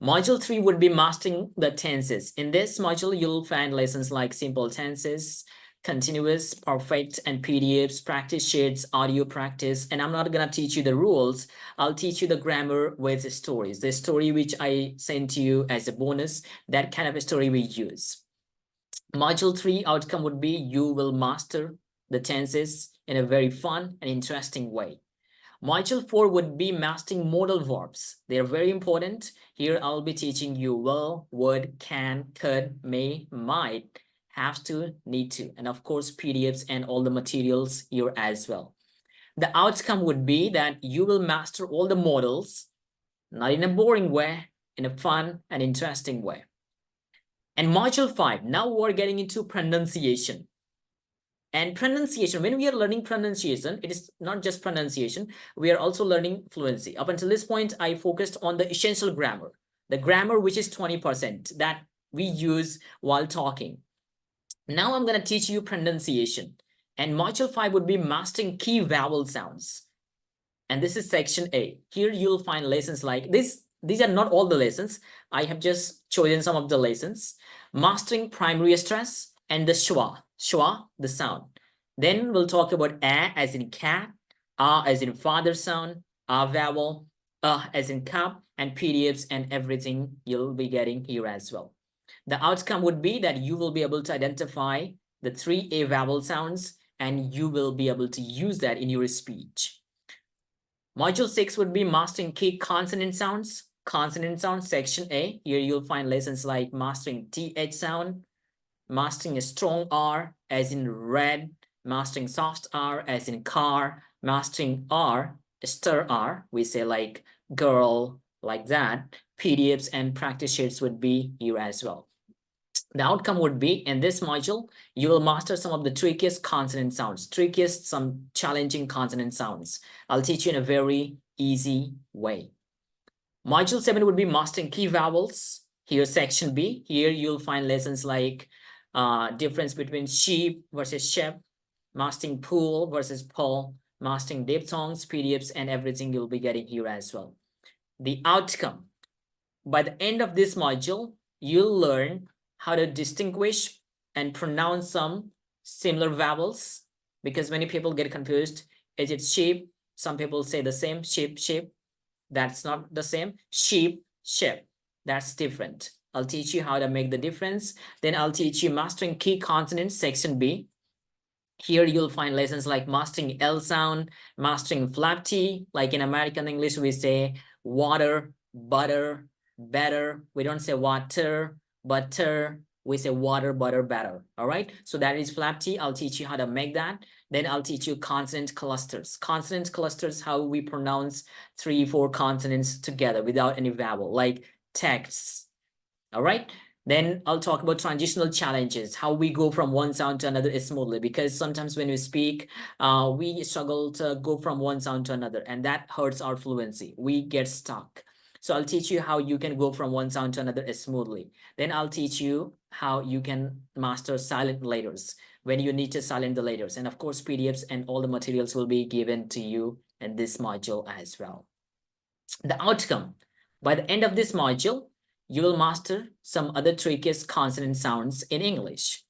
Module 3 would be mastering the tenses. In this module, you'll find lessons like simple tenses, continuous, perfect, and PDFs, practice sheets, audio practice. And I'm not going to teach you the rules. I'll teach you the grammar with stories. The story which I sent to you as a bonus, that kind of a story we use. Module 3 outcome would be you will master the tenses in a very fun and interesting way. Module 4 would be mastering modal verbs. They are very important. Here I'll be teaching you will, would, can, could, may, might, have to, need to, and of course PDFs and all the materials here as well. The outcome would be that you will master all the modals, not in a boring way, in a fun and interesting way. And module 5, now we're getting into pronunciation. And pronunciation, when we are learning pronunciation, it is not just pronunciation, we are also learning fluency. Up until this point, I focused on the essential grammar, the grammar which is 20% that we use while talking. Now I'm going to teach you pronunciation. And module 5 would be mastering key vowel sounds. And this is section A. Here you'll find lessons like this. These are not all the lessons. I have just chosen some of the lessons. Mastering primary stress and the schwa, the sound. Then we'll talk about a as in cat, as in father sound, vowel, as in cup, and PDFs and everything you'll be getting here as well. The outcome would be that you will be able to identify the 3 vowel sounds and you will be able to use that in your speech. Module 6 would be mastering key consonant sounds. Consonant sounds, section A. Here you'll find lessons like mastering TH sound, mastering a strong R as in red, mastering soft R as in car, mastering R, stir R, we say like girl, like that. PDFs and practice sheets would be here as well. The outcome would be in this module, you will master some of the trickiest consonant sounds, some challenging consonant sounds. I'll teach you in a very easy way. Module 7 would be mastering key vowels. Here, section B. Here you'll find lessons like difference between sheep versus shep, mastering pool versus pull, mastering diphthongs, PDFs, and everything you'll be getting here as well. The outcome, by the end of this module, you'll learn how to distinguish and pronounce some similar vowels, because many people get confused. Is it sheep? Some people say the same, sheep, sheep. That's not the same. Sheep, sheep. That's different. I'll teach you how to make the difference. Then I'll teach you mastering key consonants, section B. Here you'll find lessons like mastering L sound, mastering flap T. Like in American English, we say water, butter, better. We don't say water, butter. We say water, butter, better. All right. So that is flap T. I'll teach you how to make that. Then I'll teach you consonant clusters. Consonant clusters, how we pronounce 3-4 consonants together without any vowel, like texts. All right. Then I'll talk about transitional challenges, how we go from one sound to another smoothly, because sometimes when we speak, we struggle to go from one sound to another, and that hurts our fluency. We get stuck. So I'll teach you how you can go from one sound to another smoothly. Then I'll teach you how you can master silent letters, when you need to silent the letters. And of course, PDFs and all the materials will be given to you in this module as well. The outcome, by the end of this module, you will master some other trickiest consonant sounds in English.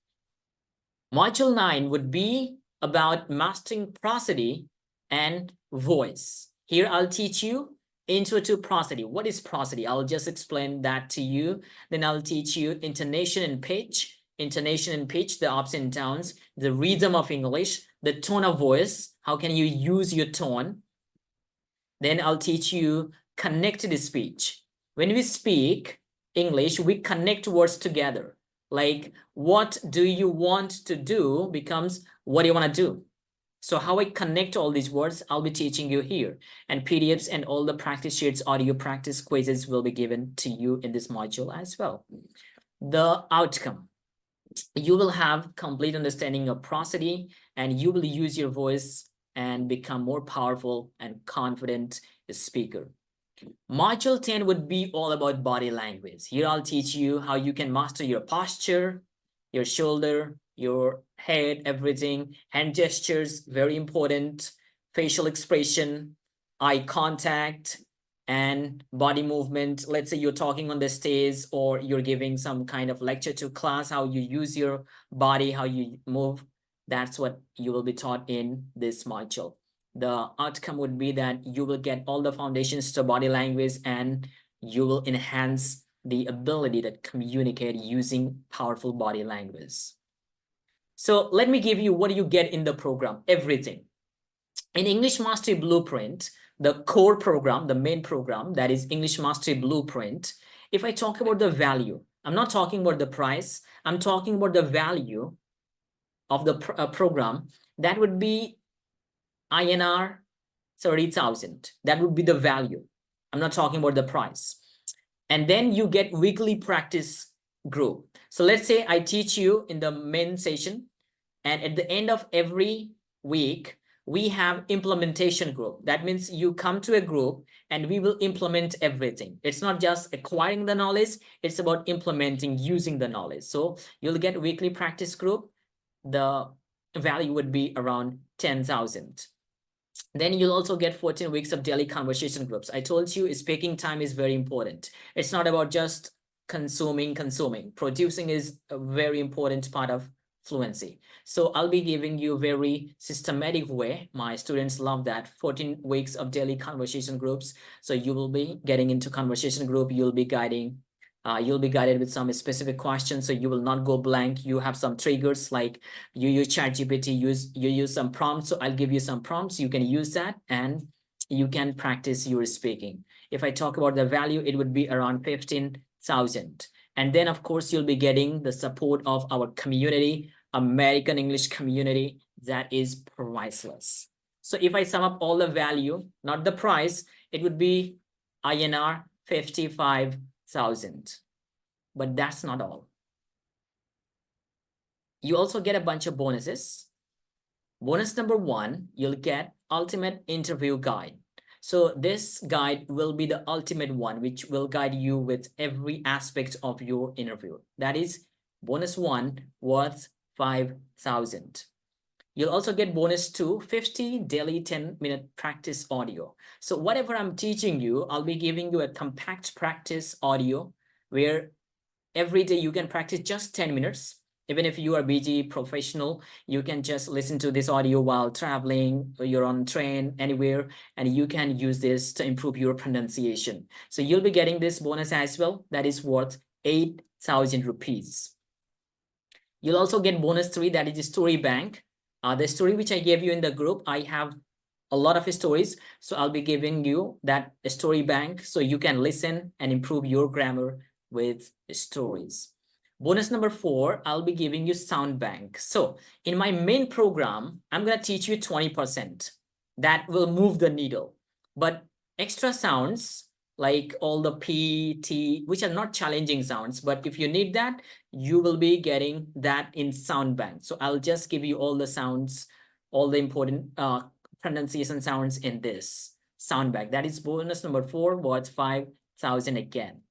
Module 9 would be about mastering prosody and voice. Here I'll teach you intro to prosody. What is prosody? I'll just explain that to you. Then I'll teach you intonation and pitch, the ups and downs, the rhythm of English, the tone of voice. How can you use your tone? Then I'll teach you connected speech. When we speak English, we connect words together. Like, what do you want to do becomes what do you want to do? So how I connect all these words, I'll be teaching you here. And PDFs and all the practice sheets, audio practice quizzes will be given to you in this module as well. The outcome, you will have complete understanding of prosody, and you will use your voice and become more powerful and confident speaker. Module 10 would be all about body language. Here I'll teach you how you can master your posture, your shoulder, your head, everything, hand gestures, very important, facial expression, eye contact, and body movement. Let's say you're talking on the stage or you're giving some kind of lecture to class, how you use your body, how you move. That's what you will be taught in this module. The outcome would be that you will get all the foundations to body language, and you will enhance the ability to communicate using powerful body language. So let me give you what you get in the program, everything. In English Mastery Blueprint, the core program, the main program, that is English Mastery Blueprint. If I talk about the value, I'm not talking about the price, I'm talking about the value of the program. That would be INR 30,000. That would be the value. I'm not talking about the price. And then you get weekly practice group. So let's say I teach you in the main session, and at the end of every week, we have implementation group. That means you come to a group and we will implement everything. It's not just acquiring the knowledge, it's about implementing, using the knowledge. So you'll get weekly practice group. The value would be around 10,000. Then you'll also get 14 weeks of daily conversation groups. I told you speaking time is very important. It's not about just consuming. Producing is a very important part of fluency. So I'll be giving you a very systematic way. My students love that. 14 weeks of daily conversation groups. So you will be getting into conversation group. You'll be guided with some specific questions, so you will not go blank. You have some triggers, like you use ChatGPT, you use some prompts. So I'll give you some prompts. You can use that and you can practice your speaking. If I talk about the value, it would be around 15,000. And then of course, you'll be getting the support of our community, American English community, that is priceless. So if I sum up all the value, not the price, it would be INR 55,000. But that's not all. You also get a bunch of bonuses. Bonus number 1, you'll get ultimate interview guide. So this guide will be the ultimate one, which will guide you with every aspect of your interview. That is bonus 1 worth 5,000. You'll also get bonus 2, 50 daily 10-minute practice audio. So whatever I'm teaching you, I'll be giving you a compact practice audio where every day you can practice just 10 minutes. Even if you are busy professional, you can just listen to this audio while traveling, or you're on train, anywhere, and you can use this to improve your pronunciation. So you'll be getting this bonus as well. That is worth 8,000 rupees. You'll also get bonus 3, that is the story bank. The story which I gave you in the group, I have a lot of stories. So I'll be giving you that story bank so you can listen and improve your grammar with stories. Bonus number 4, I'll be giving you sound bank. So in my main program, I'm going to teach you 20%. That will move the needle. But extra sounds like all the P, T, which are not challenging sounds, but if you need that, you will be getting that in sound bank. So I'll just give you all the sounds, all the important pronunciation sounds in this sound bank. That is bonus number 4, worth 5,000 again.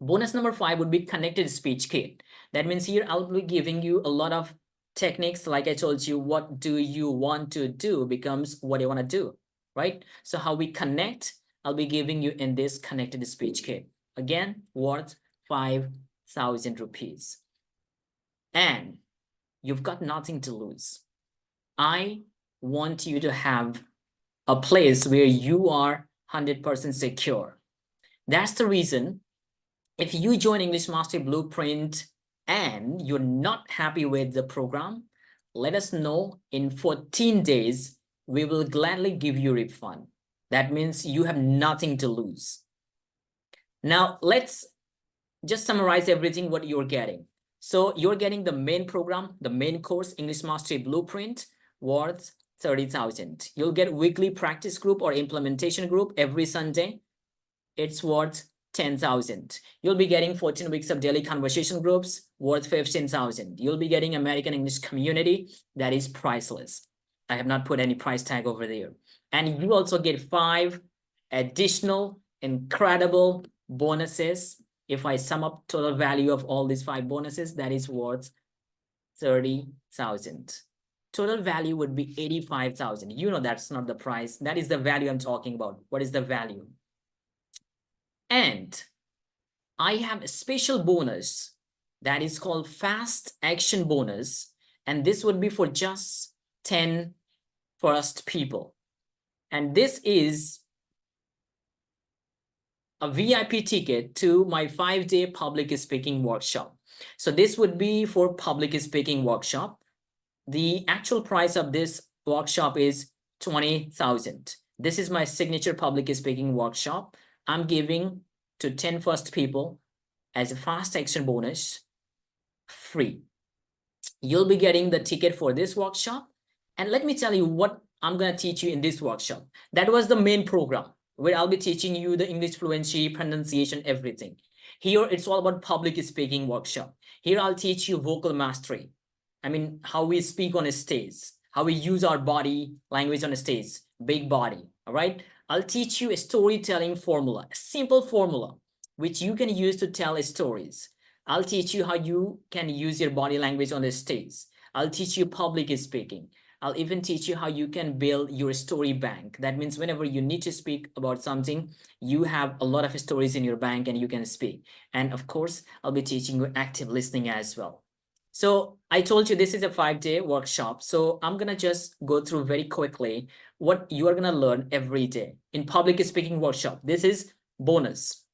Bonus number 5 would be connected speech kit. That means here I'll be giving you a lot of techniques. Like I told you, what do you want to do becomes what you want to do, right? So how we connect, I'll be giving you in this connected speech kit. Again, worth 5,000 rupees. And you've got nothing to lose. I want you to have a place where you are 100% secure. That's the reason if you join English Mastery Blueprint and you're not happy with the program, let us know. In 14 days, we will gladly give you a refund. That means you have nothing to lose. Now, let's just summarize everything what you're getting. So you're getting the main program, the main course, English Mastery Blueprint, worth 30,000. You'll get weekly practice group or implementation group every Sunday. It's worth 10,000. You'll be getting 14 weeks of daily conversation groups worth 15,000. You'll be getting American English community that is priceless. I have not put any price tag over there. And you also get 5 additional incredible bonuses. If I sum up total value of all these 5 bonuses, that is worth 30,000. Total value would be 85,000. You know that's not the price. That is the value I'm talking about. What is the value? And I have a special bonus that is called fast action bonus. And this would be for just 10 first people. And this is a VIP ticket to my 5-day public speaking workshop. So this would be for public speaking workshop. The actual price of this workshop is 20,000. This is my signature public speaking workshop. I'm giving to 10 first people as a fast action bonus, free. You'll be getting the ticket for this workshop. And let me tell you what I'm going to teach you in this workshop. That was the main program where I'll be teaching you the English fluency, pronunciation, everything. Here, it's all about public speaking workshop. Here, I'll teach you vocal mastery. I mean, how we speak on a stage, how we use our body language on a stage, big body, all right? I'll teach you a storytelling formula, a simple formula, which you can use to tell stories. I'll teach you how you can use your body language on the stage. I'll teach you public speaking. I'll even teach you how you can build your story bank. That means whenever you need to speak about something, you have a lot of stories in your bank and you can speak. And of course, I'll be teaching you active listening as well. So I told you this is a 5-day workshop. So I'm going to just go through very quickly what you are going to learn every day in public speaking workshop. This is bonus.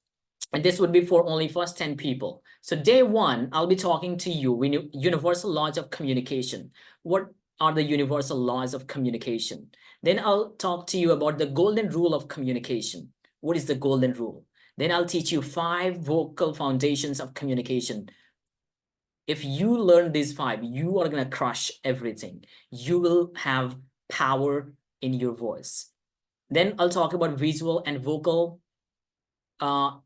And this would be for only first 10 people. So day 1, I'll be talking to you universal laws of communication. What are the universal laws of communication? Then I'll talk to you about the golden rule of communication. What is the golden rule? Then I'll teach you 5 vocal foundations of communication. If you learn these 5, you are going to crush everything. You will have power in your voice. Then I'll talk about visual and vocal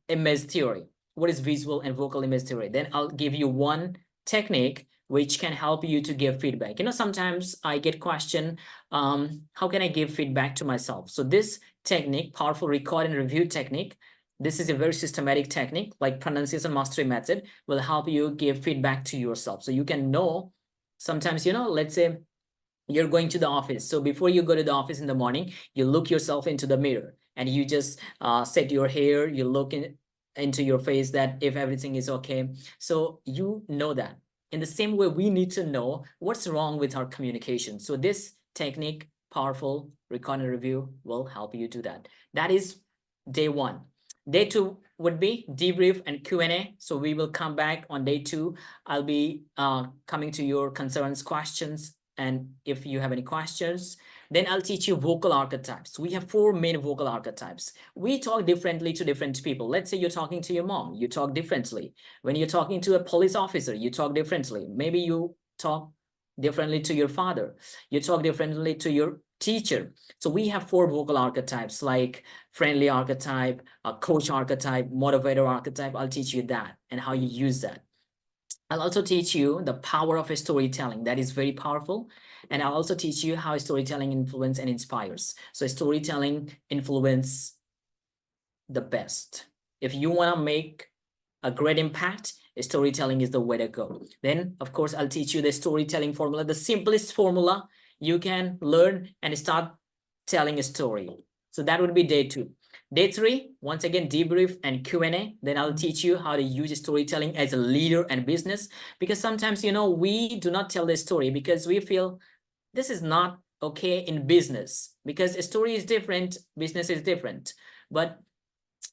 image theory. What is visual and vocal image theory? Then I'll give you one technique which can help you to give feedback. You know, sometimes I get question, how can I give feedback to myself? So this technique, powerful record and review technique, this is a very systematic technique, like pronunciation mastery method, will help you give feedback to yourself. So you can know, sometimes, you know, let's say you're going to the office. So before you go to the office in the morning, you look yourself into the mirror and you just set your hair, you look into your face that if everything is okay. So you know that. In the same way, we need to know what's wrong with our communication. So this technique, powerful record and review, will help you do that. That is day 1. Day 2 would be debrief and Q&A. So we will come back on day 2. I'll be coming to your concerns, questions, and if you have any questions, then I'll teach you vocal archetypes. We have 4 main vocal archetypes. We talk differently to different people. Let's say you're talking to your mom, you talk differently. When you're talking to a police officer, you talk differently. Maybe you talk differently to your father. You talk differently to your teacher. So we have 4 vocal archetypes, like friendly archetype, a coach archetype, motivator archetype. I'll teach you that and how you use that. I'll also teach you the power of storytelling. That is very powerful. And I'll also teach you how storytelling influences and inspires. So storytelling influence the best. If you want to make a great impact, storytelling is the way to go. Then, of course, I'll teach you the storytelling formula, the simplest formula you can learn and start telling a story. So that would be day 2. Day 3, once again, debrief and Q&A. Then I'll teach you how to use storytelling as a leader and business, because sometimes, we do not tell the story because we feel this is not okay in business, because a story is different, business is different. But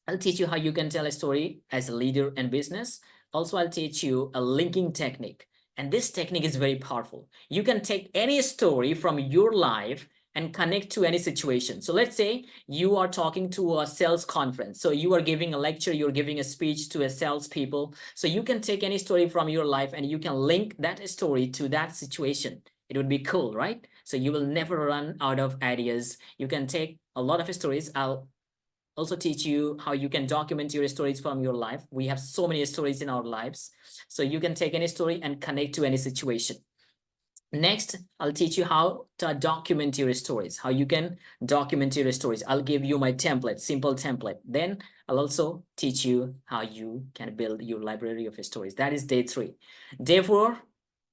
I'll teach you how you can tell a story as a leader and business. Also, I'll teach you a linking technique. And this technique is very powerful. You can take any story from your life and connect to any situation. So let's say you are talking to a sales conference. So you are giving a lecture, you're giving a speech to a sales people. So you can take any story from your life and you can link that story to that situation. It would be cool, right? So you will never run out of ideas. You can take a lot of stories. I'll also teach you how you can document your stories from your life. We have so many stories in our lives. So you can take any story and connect to any situation. Next, I'll teach you how to document your stories, how you can document your stories. I'll give you my template, simple template. Then I'll also teach you how you can build your library of stories. That is day 3. Day 4,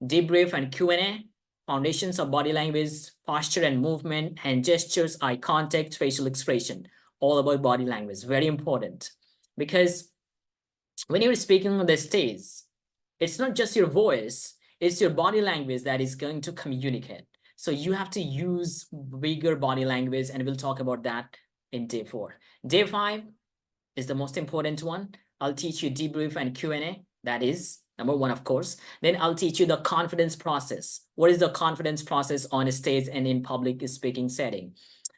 debrief and Q&A, foundations of body language, posture and movement, hand gestures, eye contact, facial expression, all about body language. Very important, because when you're speaking on the stage, it's not just your voice, it's your body language that is going to communicate. So you have to use bigger body language, and we'll talk about that in day 4. Day 5 is the most important one. I'll teach you debrief and Q&A. That is number 1, of course. Then I'll teach you the confidence process. What is the confidence process on a stage and in public speaking setting?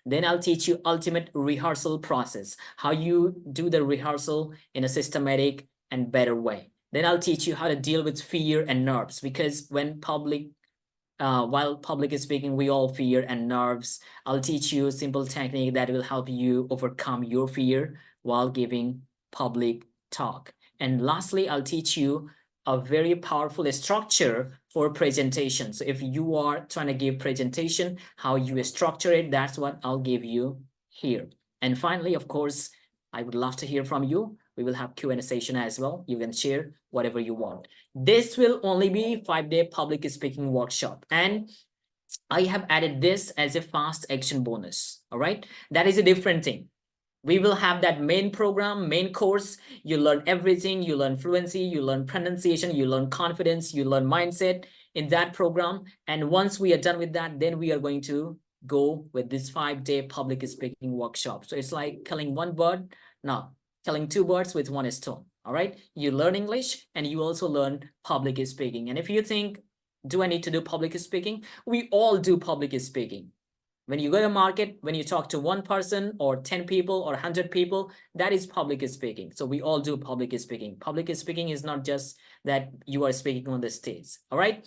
Then I'll teach you ultimate rehearsal process, how you do the rehearsal in a systematic and better way. Then I'll teach you how to deal with fear and nerves, because when while public is speaking, we all fear and nerves. I'll teach you a simple technique that will help you overcome your fear while giving public talk. And lastly, I'll teach you a very powerful structure for presentation. So if you are trying to give presentation, how you structure it, that's what I'll give you here. And finally, of course, I would love to hear from you. We will have Q&A session as well. You can share whatever you want. This will only be 5-day public speaking workshop. And I have added this as a fast action bonus. All right. That is a different thing. We will have that main program, main course. You learn everything. You learn fluency, you learn pronunciation, you learn confidence, you learn mindset in that program. And once we are done with that, then we are going to go with this 5-day public speaking workshop. So it's like killing one bird. No, killing 2 birds with 1 stone. All right. You learn English and you also learn public speaking. And if you think, do I need to do public speaking? We all do public speaking. When you go to market, when you talk to 1 person or 10 people or 100 people, that is public speaking. So we all do public speaking. Public speaking is not just that you are speaking on the stage. All right.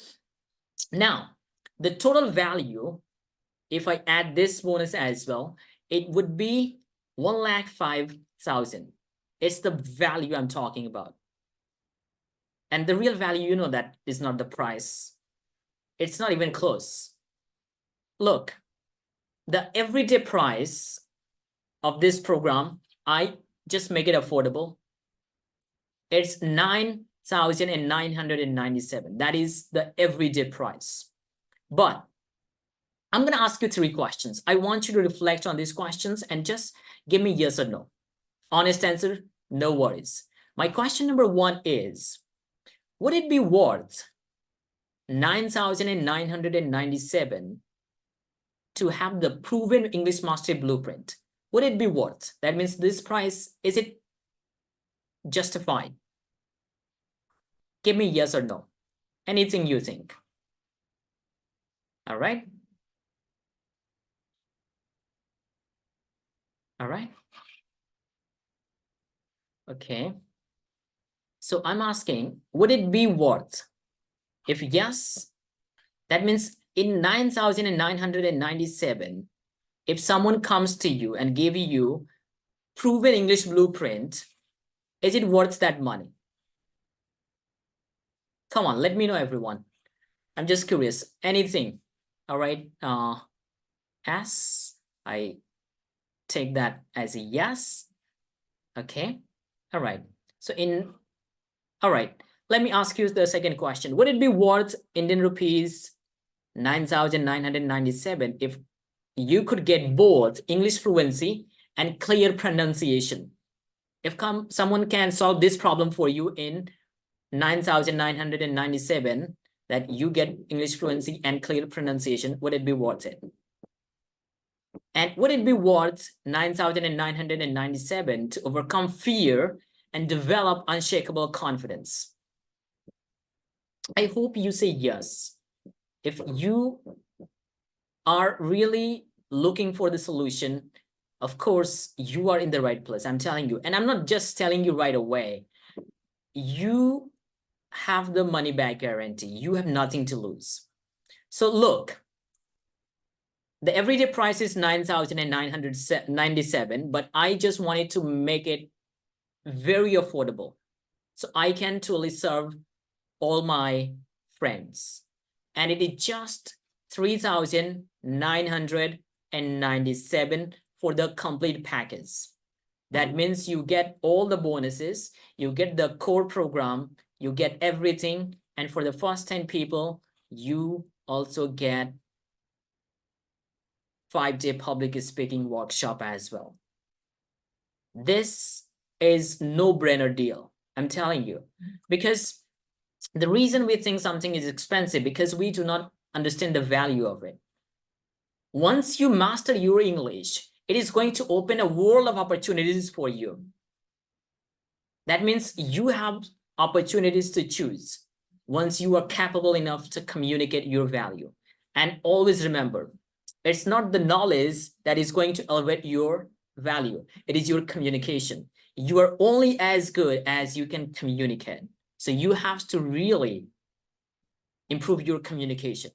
Now, the total value, if I add this bonus as well, it would be 1,05,000. It's the value I'm talking about. And the real value, that is not the price. It's not even close. Look, the everyday price of this program, I just make it affordable. It's 9,997. That is the everyday price. But I'm going to ask you 3 questions. I want you to reflect on these questions and just give me yes or no. Honest answer, no worries. My question number 1 is, would it be worth 9,997 to have the proven English mastery blueprint? Would it be worth? That means this price, is it justified? Give me yes or no. Anything you think. All right. All right. Okay. So I'm asking, would it be worth? If yes, that means in 9,997, if someone comes to you and give you proven English blueprint, is it worth that money? Come on, let me know, everyone. I'm just curious. Anything? All right. Yes, I take that as a yes. Okay. All right. So all right. Let me ask you the second question. Would it be worth Indian rupees 9,997 if you could get both English fluency and clear pronunciation. If someone can solve this problem for you in 9,997, that you get English fluency and clear pronunciation, would it be worth it? And would it be worth 9,997 to overcome fear and develop unshakable confidence? I hope you say yes. If you are really looking for the solution, of course, you are in the right place. I'm telling you. And I'm not just telling you right away. You have the money back guarantee. You have nothing to lose. So look, the everyday price is 9,997, but I just wanted to make it very affordable, so I can truly serve all my friends. And it is just 3,997 for the complete package. That means you get all the bonuses, you get the core program, you get everything. And for the first 10 people, you also get 5-day public speaking workshop as well. This is no-brainer deal, I'm telling you, because the reason we think something is expensive because we do not understand the value of it. Once you master your English, it is going to open a world of opportunities for you. That means you have opportunities to choose once you are capable enough to communicate your value. And always remember, it's not the knowledge that is going to elevate your value. It is your communication. You are only as good as you can communicate. So you have to really improve your communication.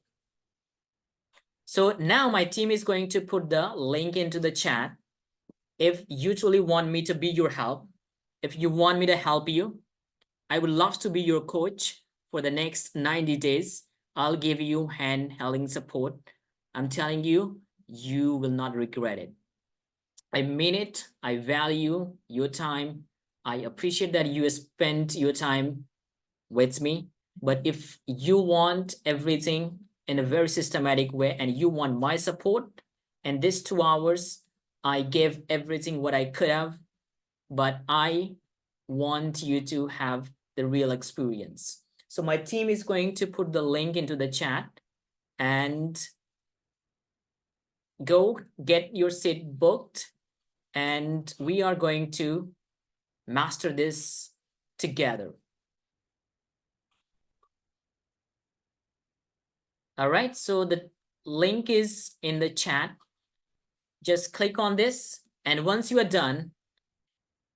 So now my team is going to put the link into the chat. If you truly want me to be your help, if you want me to help you, I would love to be your coach for the next 90 days. I'll give you hand-holding support. I'm telling you, you will not regret it. I mean it. I value your time. I appreciate that you spent your time with me. But if you want everything in a very systematic way and you want my support, in these 2 hours, I gave everything what I could have, but I want you to have the real experience. So my team is going to put the link into the chat and go get your seat booked, and we are going to master this together. All right, so the link is in the chat. Just click on this, and once you are done,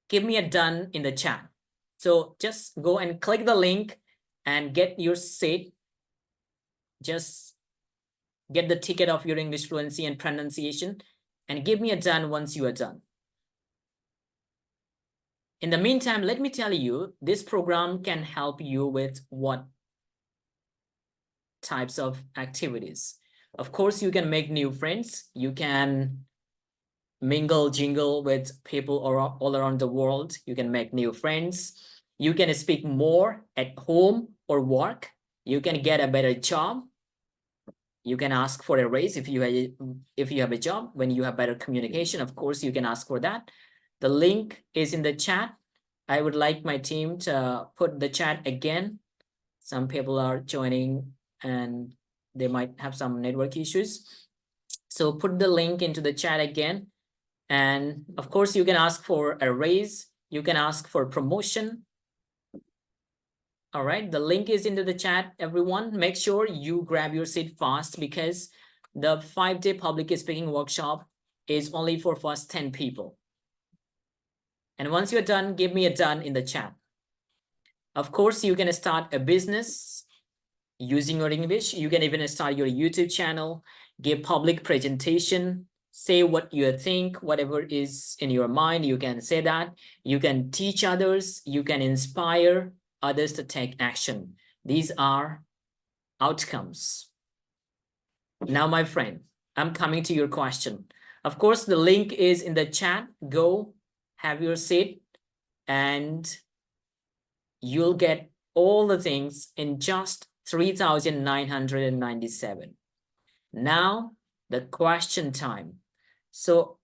give me a done in the chat. So just go and click the link and get your seat. Just get the ticket of your English fluency and pronunciation and give me a done once you are done. In the meantime, let me tell you, this program can help you with what types of activities. Of course, you can make new friends. You can jingle with people all around the world. You can make new friends. You can speak more at home or work. You can get a better job. You can ask for a raise if you have a job. When you have better communication, of course, you can ask for that. The link is in the chat. I would like my team to put the chat again. Some people are joining and they might have some network issues. So put the link into the chat again. And of course, you can ask for a raise. You can ask for promotion. All right, the link is into the chat, everyone. Make sure you grab your seat fast because the 5-day public speaking workshop is only for first 10 people. And once you're done, give me a done in the chat. Of course, you can start a business using your English. You can even start your YouTube channel, give public presentation, say what you think, whatever is in your mind, you can say that. You can teach others, you can inspire others to take action. These are outcomes. Now, my friend, I'm coming to your question. Of course, the link is in the chat. Go have your seat and you'll get all the things in just 3,997. Now, the question time. So